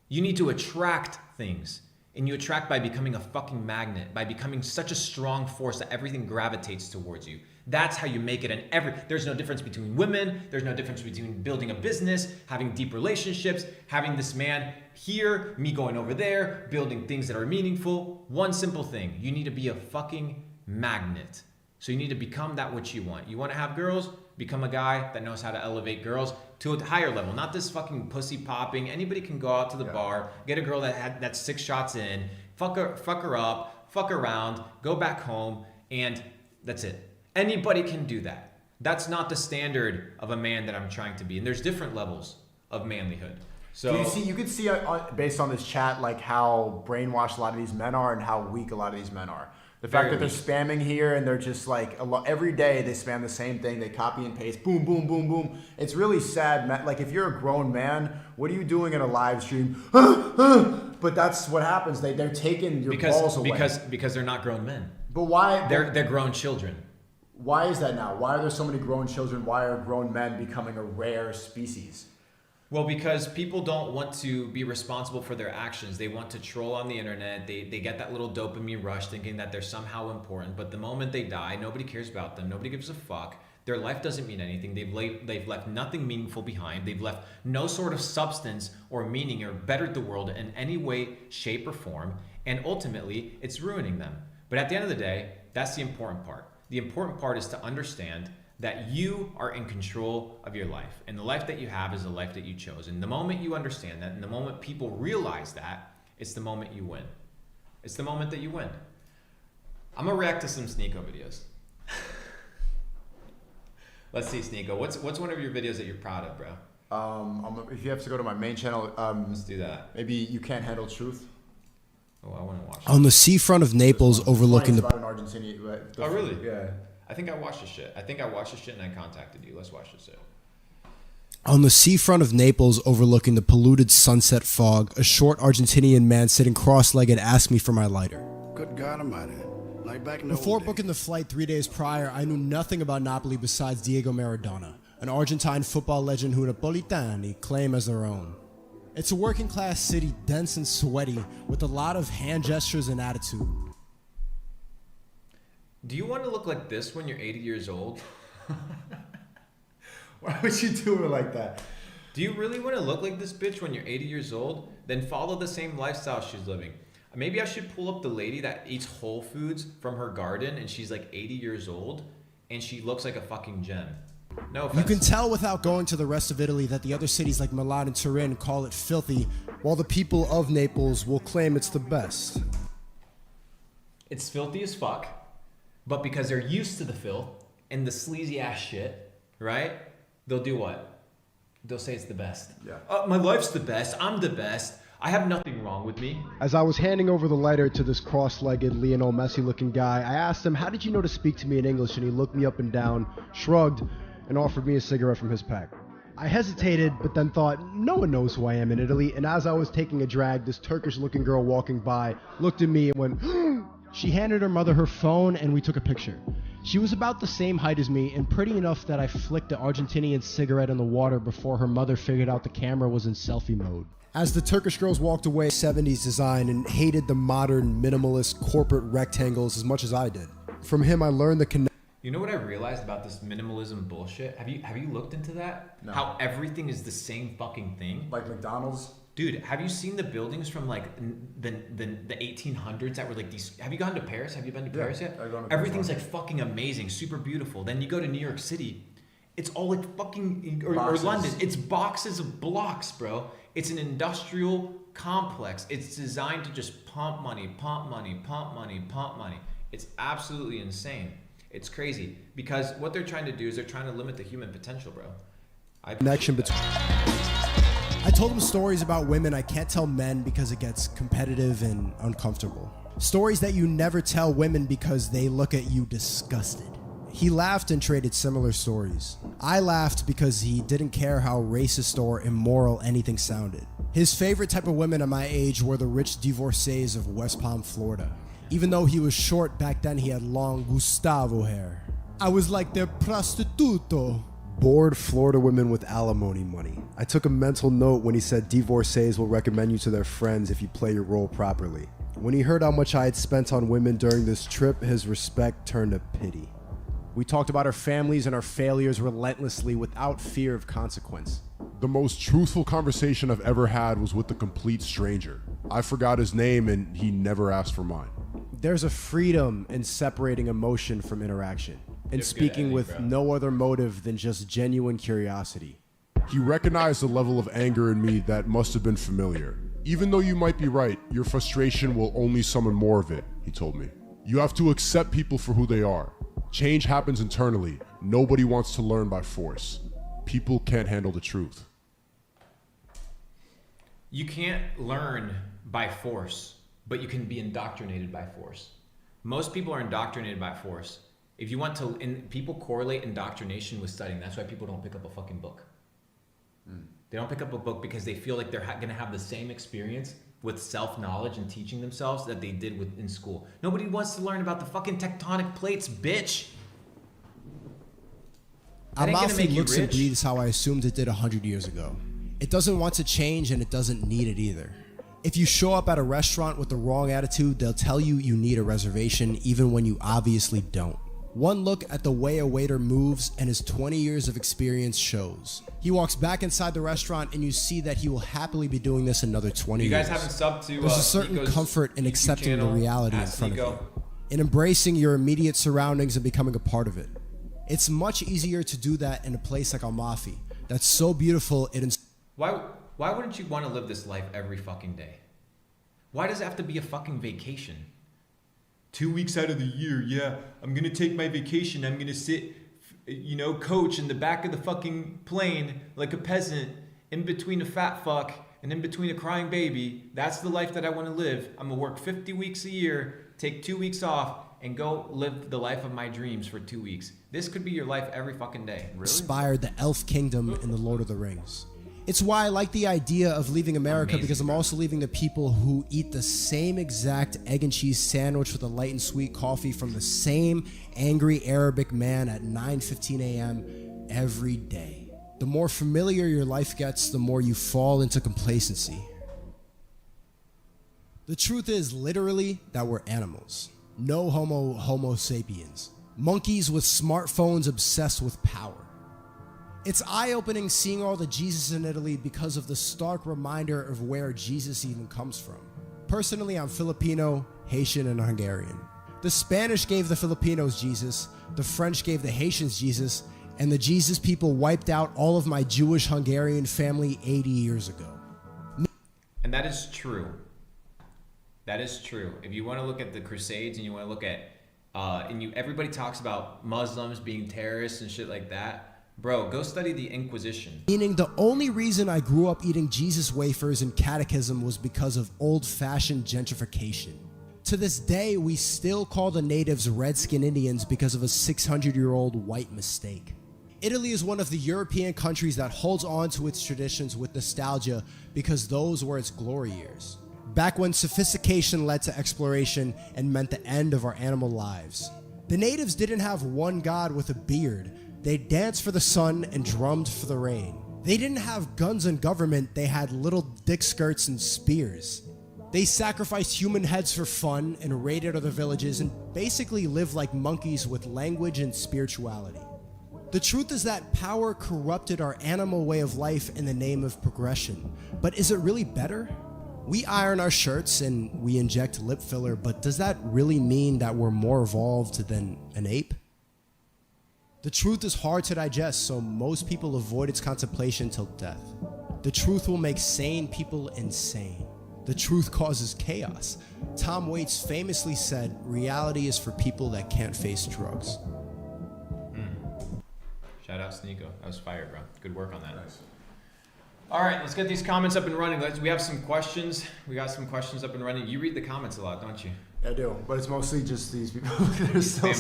You need to attract things. And you attract by becoming a fucking magnet, by becoming such a strong force that everything gravitates towards you. That's how you make it. And there's no difference between women. There's no difference between building a business, having deep relationships, having this man here, me going over there, building things that are meaningful. One simple thing. You need to be a fucking magnet. So you need to become that which you want. You want to have girls? Become a guy that knows how to elevate girls to a higher level. Not this fucking pussy popping. Anybody can go out to the bar, get a girl that's 6 shots in, fuck her up, fuck around, go back home, and that's it. Anybody can do that. That's not the standard of a man that I'm trying to be. And there's different levels of manlyhood. So you could see based on this chat like how brainwashed a lot of these men are and how weak a lot of these men are. The fact that they're spamming here and they're just like every day they spam the same thing. They copy and paste, boom, boom, boom, boom. It's really sad. Like if you're a grown man, what are you doing in a live stream? But that's what happens. They're taking your balls away. Because they're not grown men. But why? They're grown children. Why is that now? Why are there so many grown children? Why are grown men becoming a rare species? Well, because people don't want to be responsible for their actions. They want to troll on the internet. They get that little dopamine rush thinking that they're somehow important. But the moment they die, nobody cares about them. Nobody gives a fuck. Their life doesn't mean anything. They've left nothing meaningful behind. They've left no sort of substance or meaning or bettered the world in any way, shape, or form. And ultimately, it's ruining them. But at the end of the day, that's the important part. The important part is to understand that you are in control of your life. And the life that you have is the life that you chose. And the moment you understand that, and the moment people realize that, it's the moment you win. It's the moment that you win. I'm gonna react to some Sneako videos. Let's see, Sneako. What's one of your videos that you're proud of, bro? If you have to go to my main channel, let's do that. Maybe You Can't Handle Truth. Oh, I want to watch On the seafront of Naples overlooking the... About an Argentinian, Oh, really? Yeah. I think I watched this shit. And I contacted you. Let's watch this shit. On the seafront of Naples overlooking the polluted sunset fog, a short Argentinian man sitting cross-legged asked me for my lighter. Good God Almighty. Like back in the Before old booking the days. flight 3 days prior, I knew nothing about Napoli besides Diego Maradona. an Argentine football legend who Napolitani claim as their own. It's a working class city, dense and sweaty, with a lot of hand gestures and attitude. Do you want to look like this when you're 80 years old? Why would you do it like that? Do you really want to look like this bitch when you're 80 years old? Then follow the same lifestyle she's living. Maybe I should pull up the lady that eats Whole Foods from her garden and she's like 80 years old and she looks like a fucking gem. No offense. You can tell without going to the rest of Italy that the other cities like Milan and Turin call it filthy, while the people of Naples will claim it's the best. It's filthy as fuck, but because they're used to the filth and the sleazy ass shit, right? They'll do what? They'll say it's the best. Yeah. My life's the best. I'm the best. I have nothing wrong with me. As I was handing over the lighter to this cross-legged Lionel Messi-looking guy, I asked him, how did you know to speak to me in English? And he looked me up and down, shrugged, and offered me a cigarette from his pack. I hesitated, but then thought, no one knows who I am in Italy. And as I was taking a drag, this Turkish-looking girl walking by looked at me and went, She handed her mother her phone, and we took a picture. She was about the same height as me, and pretty enough that I flicked the Argentinian cigarette in the water before her mother figured out the camera was in selfie mode. As the Turkish girls walked away, 70s design and hated the modern, minimalist corporate rectangles as much as I did. From him, I learned the connection. You know what I realized about this minimalism bullshit? Have you looked into that? No. How everything is the same fucking thing? Like McDonald's? Dude, have you seen the buildings from like the 1800s that were like these? Have you gone to Paris? Have you been to Paris yet? I've gone to Paris. Everything's like fucking amazing, super beautiful. Then you go to New York City, it's all like fucking or London. It's boxes of blocks, bro. It's an industrial complex. It's designed to just pump money, pump money, pump money, pump money. It's absolutely insane. It's crazy because what they're trying to do is they're trying to limit the human potential, bro. Connection between. I told him stories about women I can't tell men because it gets competitive and uncomfortable. Stories that you never tell women because they look at you disgusted. He laughed and traded similar stories. I laughed because he didn't care how racist or immoral anything sounded. His favorite type of women at my age were the rich divorcees of West Palm, Florida. Even though he was short back then, he had long Gustavo hair. I was like their prostituto. Bored Florida women with alimony money. I took a mental note when he said divorcees will recommend you to their friends if you play your role properly. When he heard how much I had spent on women during this trip, his respect turned to pity. We talked about our families and our failures relentlessly without fear of consequence. The most truthful conversation I've ever had was with a complete stranger. I forgot his name and he never asked for mine. There's a freedom in separating emotion from interaction, and speaking with no other motive than just genuine curiosity. He recognized a level of anger in me that must have been familiar. Even though you might be right, your frustration will only summon more of it, he told me. You have to accept people for who they are. Change happens internally. Nobody wants to learn by force. People can't handle the truth. You can't learn by force, but you can be indoctrinated by force. Most people are indoctrinated by force. If you want to, and people correlate indoctrination with studying. That's why people don't pick up a fucking book. They don't pick up a book because they feel like they're going to have the same experience with self-knowledge and teaching themselves that they did in school. Nobody wants to learn about the fucking tectonic plates, bitch. That ain't gonna Amalfi make you looks and rich. breathes how I assumed it did 100 years ago. It doesn't want to change and it doesn't need it either. If you show up at a restaurant with the wrong attitude, they'll tell you you need a reservation even when you obviously don't. One look at the way a waiter moves and his 20 years of experience shows. He walks back inside the restaurant and you see that he will happily be doing this another 20 You years. guys haven't subbed to There's a certain Sneako's comfort in YouTube accepting the channel, reality in Ask front Sneako. of you, in embracing your immediate surroundings and becoming a part of it. It's much easier to do that in a place like Amalfi that's so beautiful it Why wouldn't you want to live this life every fucking day? Why does it have to be a fucking vacation? 2 weeks out of the year, yeah, I'm gonna take my vacation. I'm gonna sit, coach in the back of the fucking plane like a peasant in between a fat fuck and in between a crying baby. That's the life that I want to live. I'm gonna work 50 weeks a year, take 2 weeks off, and go live the life of my dreams for 2 weeks. This could be your life every fucking day. inspired the elf kingdom in the Lord of the Rings. It's why I like the idea of leaving America, Amazing, because I'm bro. also leaving the people who eat the same exact egg and cheese sandwich with a light and sweet coffee from the same angry Arabic man at 9:15 a.m. every day. The more familiar your life gets, the more you fall into complacency. The truth is literally that we're animals. No homo sapiens. Monkeys with smartphones obsessed with power. It's eye-opening seeing all the Jesus in Italy because of the stark reminder of where Jesus even comes from. Personally, I'm Filipino, Haitian, and Hungarian. The Spanish gave the Filipinos Jesus, the French gave the Haitians Jesus, and the Jesus people wiped out all of my Jewish Hungarian family 80 years ago. And that is true. That is true. If you want to look at the Crusades and you want to look at, everybody talks about Muslims being terrorists and shit like that. Bro, go study the Inquisition. Meaning the only reason I grew up eating Jesus wafers and catechism was because of old-fashioned gentrification. To this day, we still call the natives Redskin Indians because of a 600-year-old white mistake. Italy is one of the European countries that holds on to its traditions with nostalgia because those were its glory years. Back when sophistication led to exploration and meant the end of our animal lives. The natives didn't have one god with a beard. They danced for the sun and drummed for the rain. They didn't have guns and government, they had little dick skirts and spears. They sacrificed human heads for fun and raided other villages and basically lived like monkeys with language and spirituality. The truth is that power corrupted our animal way of life in the name of progression. But is it really better? We iron our shirts and we inject lip filler, but does that really mean that we're more evolved than an ape? The truth is hard to digest, so most people avoid its contemplation till death. The truth will make sane people insane. The truth causes chaos. Tom Waits famously said, reality is for people that can't face drugs. Shout out Sneako. That was fire, bro. Good work on that. Nice. All right, let's get these comments up and running. We have some questions. We got some questions up and running. You read the comments a lot, don't you? I do, but it's mostly just these people. They're still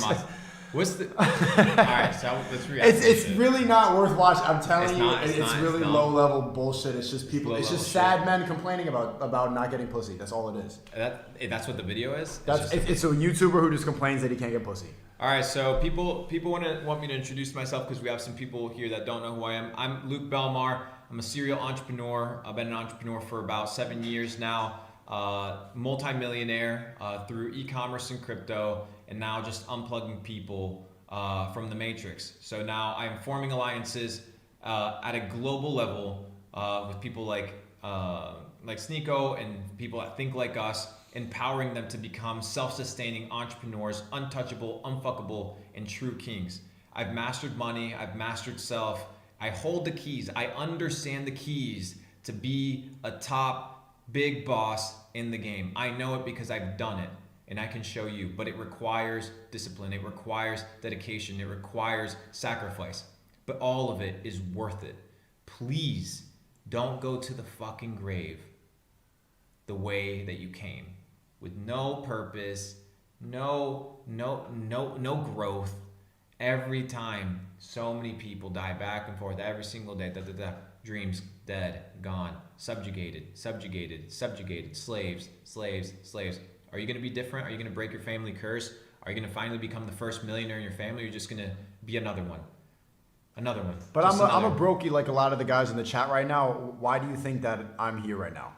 What's the? All right, so let's react. It's really not worth watching. I'm telling you, it's really no. low level bullshit. It's just people. It's just sad shit. men complaining about not getting pussy. That's all it is. That's what the video is. It's a YouTuber who just complains that he can't get pussy. All right, so people want me to introduce myself because we have some people here that don't know who I am. I'm Luke Belmar. I'm a serial entrepreneur. I've been an entrepreneur for about 7 years now. Multi-millionaire through e-commerce and crypto, and now just unplugging people from the matrix. So now I'm forming alliances at a global level with people like Sneako and people that think like us, empowering them to become self-sustaining entrepreneurs, untouchable, unfuckable, and true kings. I've mastered money. I've mastered self. I hold the keys. I understand the keys to be a top big boss in the game. I know it because I've done it, and I can show you, but it requires discipline. It requires dedication. It requires sacrifice, but all of it is worth it. Please don't go to the fucking grave the way that you came, with no purpose, no growth. Every time, so many people die back and forth every single day. Dreams dead, gone, subjugated, slaves. Are you going to be different? Are you going to break your family curse? Are you going to finally become the first millionaire in your family? Or are you just going to be another one? But I'm a brokey like a lot of the guys in the chat right now. Why do you think that I'm here right now?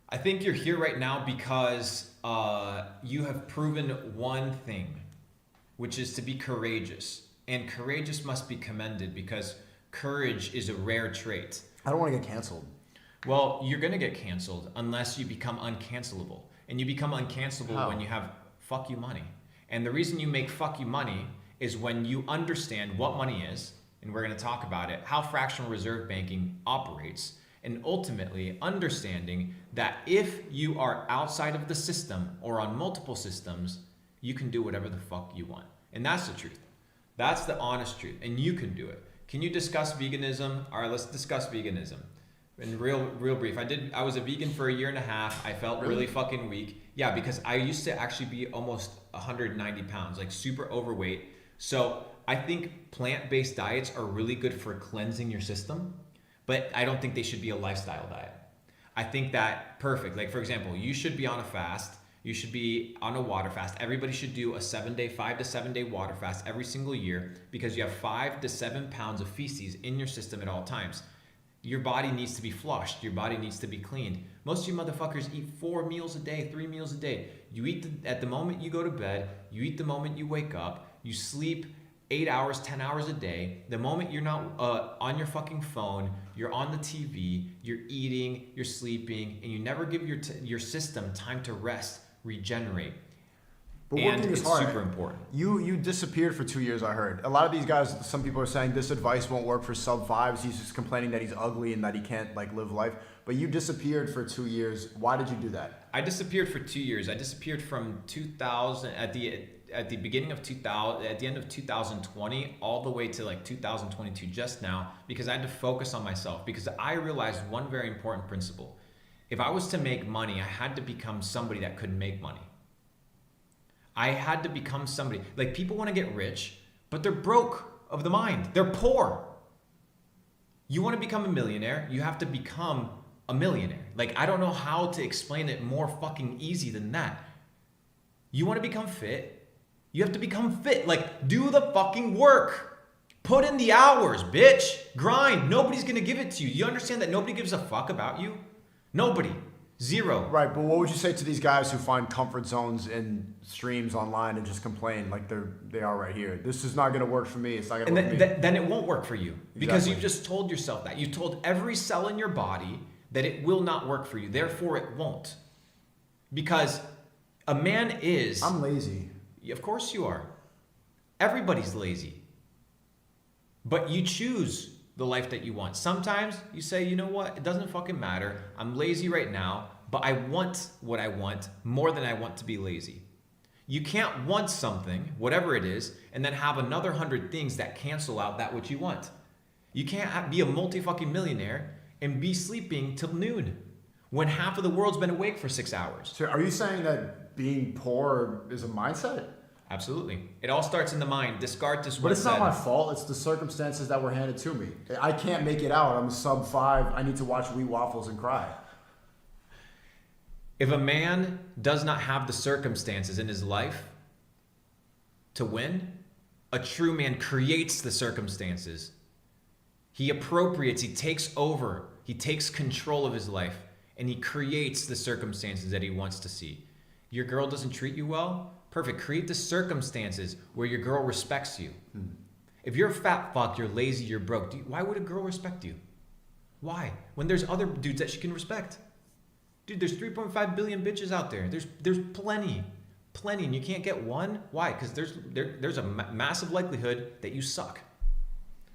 I think you're here right now because you have proven one thing, which is to be courageous. And courageous must be commended because courage is a rare trait. I don't want to get canceled. Well, you're going to get canceled unless you become uncancelable. And you become uncancelable when you have fuck you money. And the reason you make fuck you money is when you understand what money is, and we're going to talk about it, how fractional reserve banking operates, and ultimately understanding that if you are outside of the system or on multiple systems, you can do whatever the fuck you want. And that's the truth. That's the honest truth. And you can do it. Can you discuss veganism? All right, let's discuss veganism. In real brief, I was a vegan for a year and a half. I felt really fucking weak. Yeah, because I used to actually be almost 190 pounds, like super overweight. So I think plant-based diets are really good for cleansing your system, but I don't think they should be a lifestyle diet. I think that perfect. Like for example, you should be on a fast. You should be on a water fast. Everybody should do a 7-day, 5 to 7 day water fast every single year because you have 5 to 7 pounds of feces in your system at all times. Your body needs to be flushed. Your body needs to be cleaned. Most of you motherfuckers eat 4 meals a day, 3 meals a day. You eat at the moment you go to bed. You eat the moment you wake up. You sleep 8 hours, 10 hours a day. The moment you're not on your fucking phone, you're on the TV, you're eating, you're sleeping, and you never give your system time to rest, regenerate. But And working is it's hard. super important. You disappeared for 2 years, I heard. A lot of these guys, some people are saying this advice won't work for sub fives. He's just complaining that he's ugly and that he can't like live life. But you disappeared for 2 years. Why did you do that? I disappeared for 2 years. I disappeared from 2000 at the beginning of 2000, at the end of 2020, all the way to like 2022 just now, because I had to focus on myself, because I realized one very important principle. If I was to make money, I had to become somebody that could make money. I had to become somebody, like people want to get rich, but they're broke of the mind. They're poor. You want to become a millionaire, you have to become a millionaire. Like, I don't know how to explain it more fucking easy than that. You want to become fit, you have to become fit. Like, do the fucking work. Put in the hours, bitch. Grind. Nobody's going to give it to you. You understand that nobody gives a fuck about you? Nobody. Zero. Right, but what would you say to these guys who find comfort zones in streams online and just complain like they are right here? This is not going to work for me. It's not going to work for me. Then it won't work for you because Exactly. you've just told yourself that. You told every cell in your body that it will not work for you. Therefore, it won't. Because a man is... I'm lazy. Of course you are. Everybody's lazy. But you choose the life that you want. Sometimes you say, you know what? It doesn't fucking matter. I'm lazy right now, but I want what I want more than I want to be lazy. You can't want something, whatever it is, and then have another 100 things that cancel out that which you want. You can't be a multi-fucking millionaire and be sleeping till noon when half of the world's been awake for 6 hours. So are you saying that being poor is a mindset? Absolutely. It all starts in the mind. Descartes But once it's not said, my fault. It's the circumstances that were handed to me. I can't make it out. I'm a sub 5. I need to watch Wee Waffles and cry. if a man does not have the circumstances in his life to win, a true man creates the circumstances. He appropriates, he takes over, he takes control of his life, and he creates the circumstances that he wants to see. Your girl doesn't treat you well? Perfect. Create the circumstances where your girl respects you. If you're a fat fuck, you're lazy, you're broke, why would a girl respect you? Why? When there's other dudes that she can respect. Dude, there's 3.5 billion bitches out there. There's plenty, and you can't get one. Why? Because there's a massive likelihood that you suck.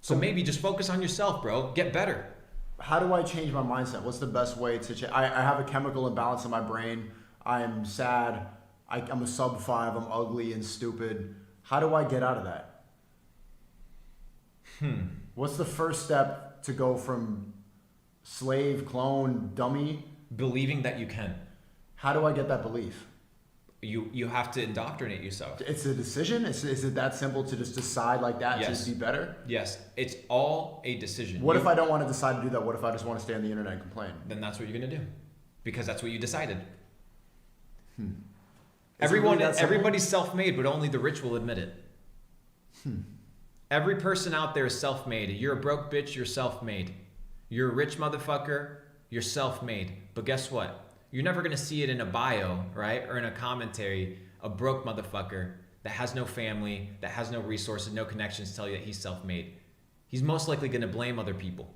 So maybe just focus on yourself, bro. Get better. How do I change my mindset? What's the best way to change? I have a chemical imbalance in my brain. I'm sad. I'm a sub 5. I'm ugly and stupid. How do I get out of that? What's the first step to go from slave, clone, dummy? Believing that you can. How do I get that belief? You have to indoctrinate yourself. It's a decision? Is it that simple to just decide like that Yes. to be better? Yes, it's all a decision. What if I don't want to decide to do that? What if I just want to stay on the internet and complain? Then that's what you're gonna do, because that's what you decided. Is it really that simple? Everybody's self-made, but only the rich will admit it. Every person out there is self-made. You're a broke bitch, you're self-made. You're a rich motherfucker, you're self-made. But guess what? You're never gonna see it in a bio, right? Or in a commentary, a broke motherfucker that has no family, that has no resources, no connections tell you that he's self-made. He's most likely gonna blame other people.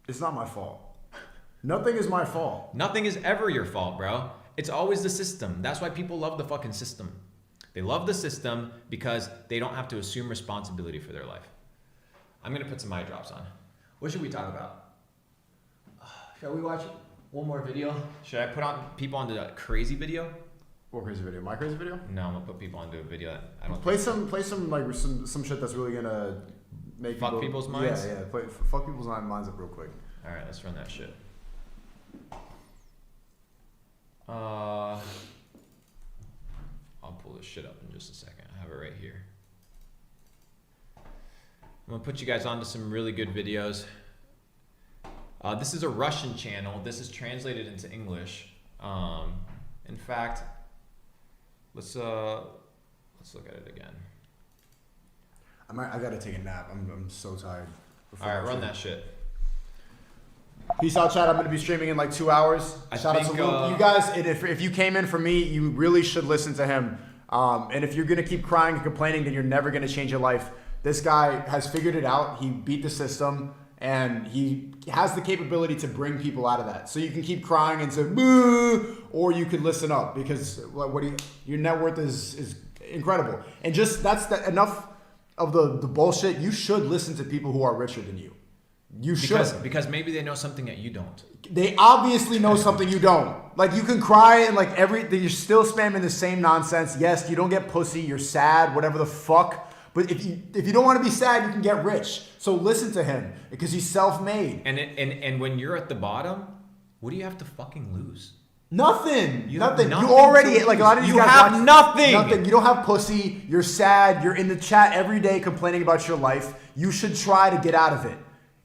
It's not my fault. Nothing is my fault. Nothing is ever your fault, bro. It's always the system. That's why people love the fucking system. They love the system because they don't have to assume responsibility for their life. I'm gonna put some eye drops on. What should we talk about? Shall we watch one more video? Should I put on people onto a crazy video? What crazy video? My crazy video? No, I'm gonna put people onto a video that I don't Play some like some shit that's really gonna make Fuck people's minds? Yeah. Fuck people's minds up real quick. All right, let's run that shit. I'll pull this shit up in just a second. I have it right here. I'm gonna put you guys onto some really good videos. This is a Russian channel. This is translated into English. In fact, let's look at it again. I gotta take a nap. I'm so tired. All right, run that shit. Peace out, chat. I'm gonna be streaming in like 2 hours. Shout out to Luke. You guys, if you came in for me, you really should listen to him. And if you're gonna keep crying and complaining, then you're never gonna change your life. This guy has figured it out. He beat the system, and he has the capability to bring people out of that. So you can keep crying and say boo, or you could listen up because your net worth is incredible. And just enough of the bullshit. You should listen to people who are richer than you. You should. Because maybe they know something that you don't. They obviously know something you don't. Like, you can cry and like you're still spamming the same nonsense. Yes, you don't get pussy, you're sad, whatever the fuck. But if you don't want to be sad, you can get rich. So listen to him because he's self-made. And when you're at the bottom, what do you have to fucking lose? Nothing. Nothing. You already, like a lot of these guys have nothing. Nothing. You don't have pussy. You're sad. You're in the chat every day complaining about your life. You should try to get out of it.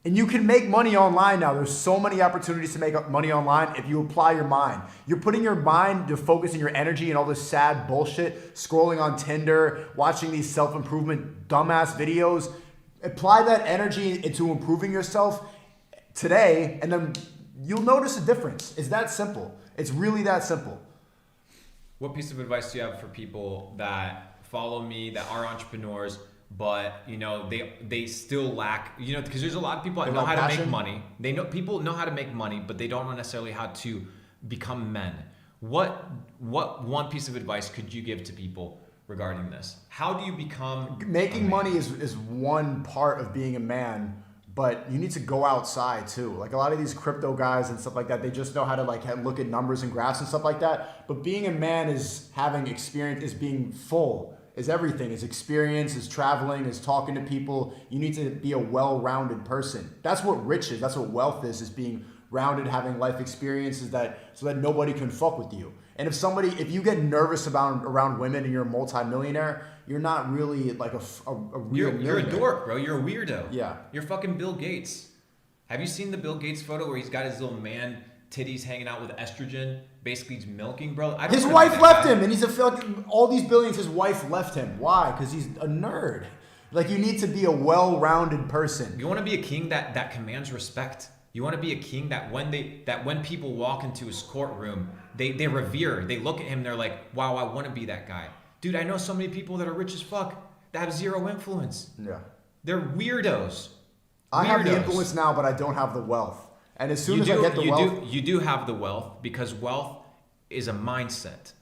And you can make money online now. There's so many opportunities to make money online if you apply your mind. You're putting your mind to focus and your energy and all this sad bullshit, scrolling on Tinder, watching these self-improvement dumbass videos. Apply that energy into improving yourself today, and then you'll notice a difference. It's that simple. It's really that simple. What piece of advice do you have for people that follow me, that are entrepreneurs, but they still lack, because there's a lot of people that know how to make money. People know how to make money, but they don't know necessarily how to become men. What one piece of advice could you give to people regarding this? How do you become making money is one part of being a man, but you need to go outside too. Like a lot of these crypto guys and stuff like that, they just know how to look at numbers and graphs and stuff like that. But being a man is having experience, is being full. Is everything, is experience, is traveling, is talking to people. You need to be a well-rounded person. That's what rich is. That's what wealth is being rounded, having life experiences so that nobody can fuck with you. And if you get nervous around women and you're a multi-millionaire, you're not really like a real You're a dork, bro. You're a weirdo. Yeah. You're fucking Bill Gates. Have you seen the Bill Gates photo where he's got his little man titties hanging out with estrogen? Basically, he's milking, bro. His wife left him, and he's all these billions. His wife left him. Why? Because he's a nerd. Like, you need to be a well-rounded person. You want to be a king that commands respect. You want to be a king that when people walk into his courtroom, they revere. They look at him. They're like, wow, I want to be that guy. Dude, I know so many people that are rich as fuck that have zero influence. Yeah. They're weirdos. I have the influence now, but I don't have the wealth. And as soon as I get the wealth... You do have the wealth, because wealth is a mindset.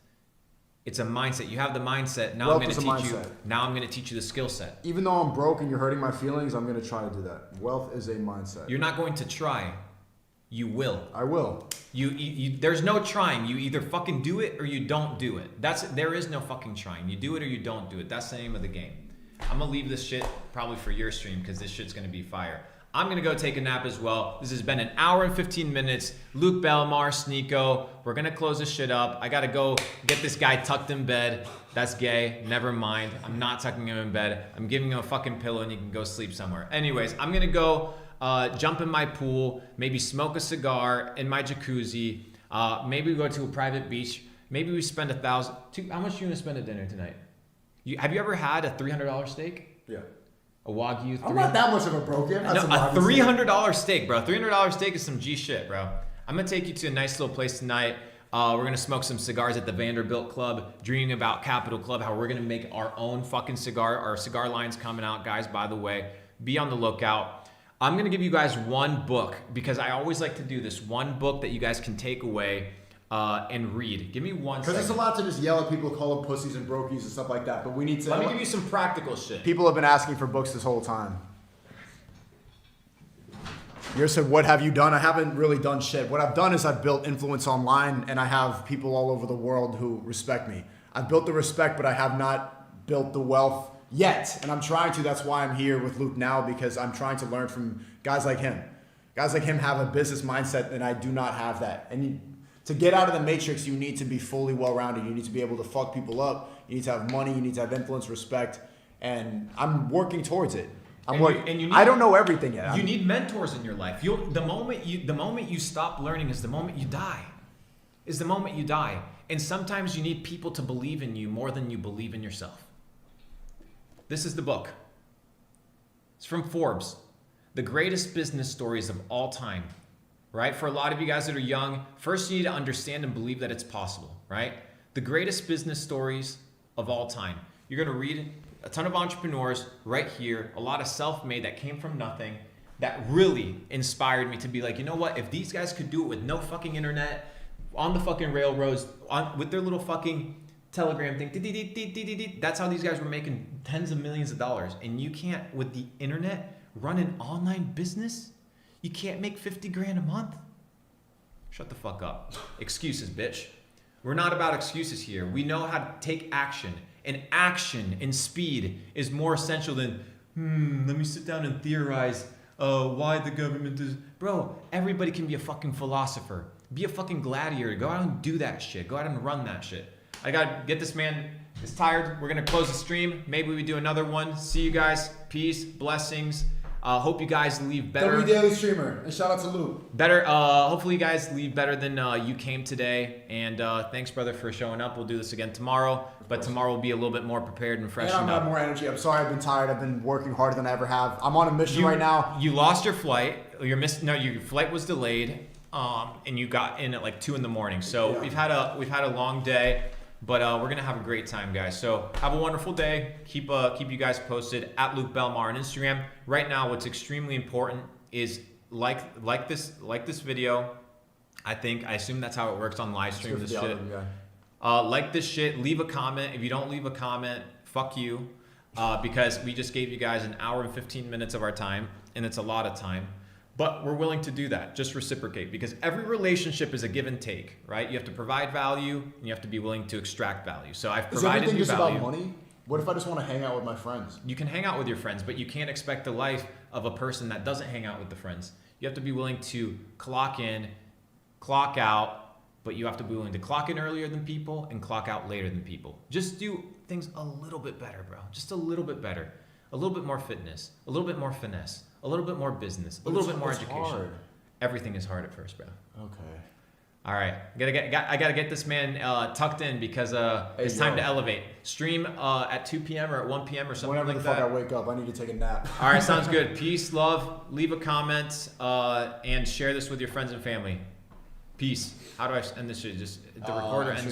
It's a mindset. You have the mindset. Now I'm going to teach you. Now I'm going to teach you the skill set. Even though I'm broke and you're hurting my feelings, I'm going to try to do that. Wealth is a mindset. You're not going to try. You will. I will. There's no trying. You either fucking do it or you don't do it. There is no fucking trying. You do it or you don't do it. That's the name of the game. I'm going to leave this shit probably for your stream because this shit's going to be fire. I'm going to go take a nap as well. This has been an hour and 15 minutes. Luke, Belmar, Sneako. We're going to close this shit up. I got to go get this guy tucked in bed. That's gay. Never mind. I'm not tucking him in bed. I'm giving him a fucking pillow and he can go sleep somewhere. Anyways, I'm going to go jump in my pool, maybe smoke a cigar in my jacuzzi. Maybe we go to a private beach. Maybe we spend $1,000. How much are you going to spend at dinner tonight? Have you ever had a $300 steak? Yeah. A Wagyu. I'm not that much of a broke kid. No, a $300 steak, bro. $300 steak is some G shit, bro. I'm gonna take you to a nice little place tonight. We're gonna smoke some cigars at the Vanderbilt Club, dreaming about Capital Club, how we're gonna make our own fucking cigar. Our cigar line's coming out, guys, by the way. Be on the lookout. I'm gonna give you guys one book, because I always like to do this. One book that you guys can take away and read. Give me one second. Because it's a lot to just yell at people, call them pussies and brokies and stuff like that. But we need to... Let me give you some practical shit. People have been asking for books this whole time. You said, what have you done? I haven't really done shit. What I've done is I've built influence online, and I have people all over the world who respect me. I've built the respect, but I have not built the wealth yet. And I'm trying to. That's why I'm here with Luke now, because I'm trying to learn from guys like him. Guys like him have a business mindset, and I do not have that. And to get out of the matrix, you need to be fully well-rounded. You need to be able to fuck people up. You need to have money. You need to have influence, respect. And I'm working towards it. I don't know everything yet. You need mentors in your life. The moment you stop learning is the moment you die. is the moment you die. And sometimes you need people to believe in you more than you believe in yourself. This is the book. It's from Forbes. The greatest business stories of all time, right? For a lot of you guys that are young, first you need to understand and believe that it's possible, right? The greatest business stories of all time. You're gonna read a ton of entrepreneurs right here, a lot of self-made that came from nothing, that really inspired me to be like, you know what? If these guys could do it with no fucking internet, on the fucking railroads, with their little fucking Telegram thing, that's how these guys were making tens of millions of dollars. And you can't, with the internet, run an online business? You can't make 50 grand a month? Shut the fuck up. Excuses, bitch. We're not about excuses here. We know how to take action. And action and speed is more essential than, let me sit down and theorize why the government is... Bro, everybody can be a fucking philosopher. Be a fucking gladiator. Go out and do that shit. Go out and run that shit. I gotta get this man is tired. We're gonna close the stream. Maybe we do another one. See you guys. Peace, blessings. Hope you guys leave better. Daily streamer, and shout out to Luke. Better. Hopefully you guys leave better than you came today. And thanks, brother, for showing up. We'll do this again tomorrow, but tomorrow will be a little bit more prepared and freshened And I'll up. have more energy. I'm sorry, I've been tired. I've been working harder than I ever have. I'm on a mission right now. You lost your flight. Your flight was delayed, and you got in at like 2 in the morning. So Yeah. we've had a long day. But we're gonna have a great time, guys. So have a wonderful day. Keep you guys posted at Luke Belmar on Instagram. Right now, what's extremely important is like this video. I assume that's how it works on live stream. This shit. Like this shit. Leave a comment. If you don't leave a comment, fuck you, because we just gave you guys an hour and 15 minutes of our time, and it's a lot of time. But we're willing to do that. Just reciprocate, because every relationship is a give and take, right? You have to provide value, and you have to be willing to extract value. So I've provided you value. Is everything just about money? What if I just want to hang out with my friends? You can hang out with your friends, but you can't expect the life of a person that doesn't hang out with the friends. You have to be willing to clock in, clock out, but you have to be willing to clock in earlier than people and clock out later than people. Just do things a little bit better, bro. Just a little bit better. A little bit more fitness, a little bit more finesse, a little bit more business, a little bit more education. Hard. Everything is hard at first, bro. Okay. All right, I gotta get this man tucked in because it's time to elevate. Stream at 2 p.m. or at 1 p.m. or something Whenever like the fuck that. I wake up, I need to take a nap. All right, sounds good. Peace, love. Leave a comment and share this with your friends and family. Peace. How do I end this shit? Just the recorder ends.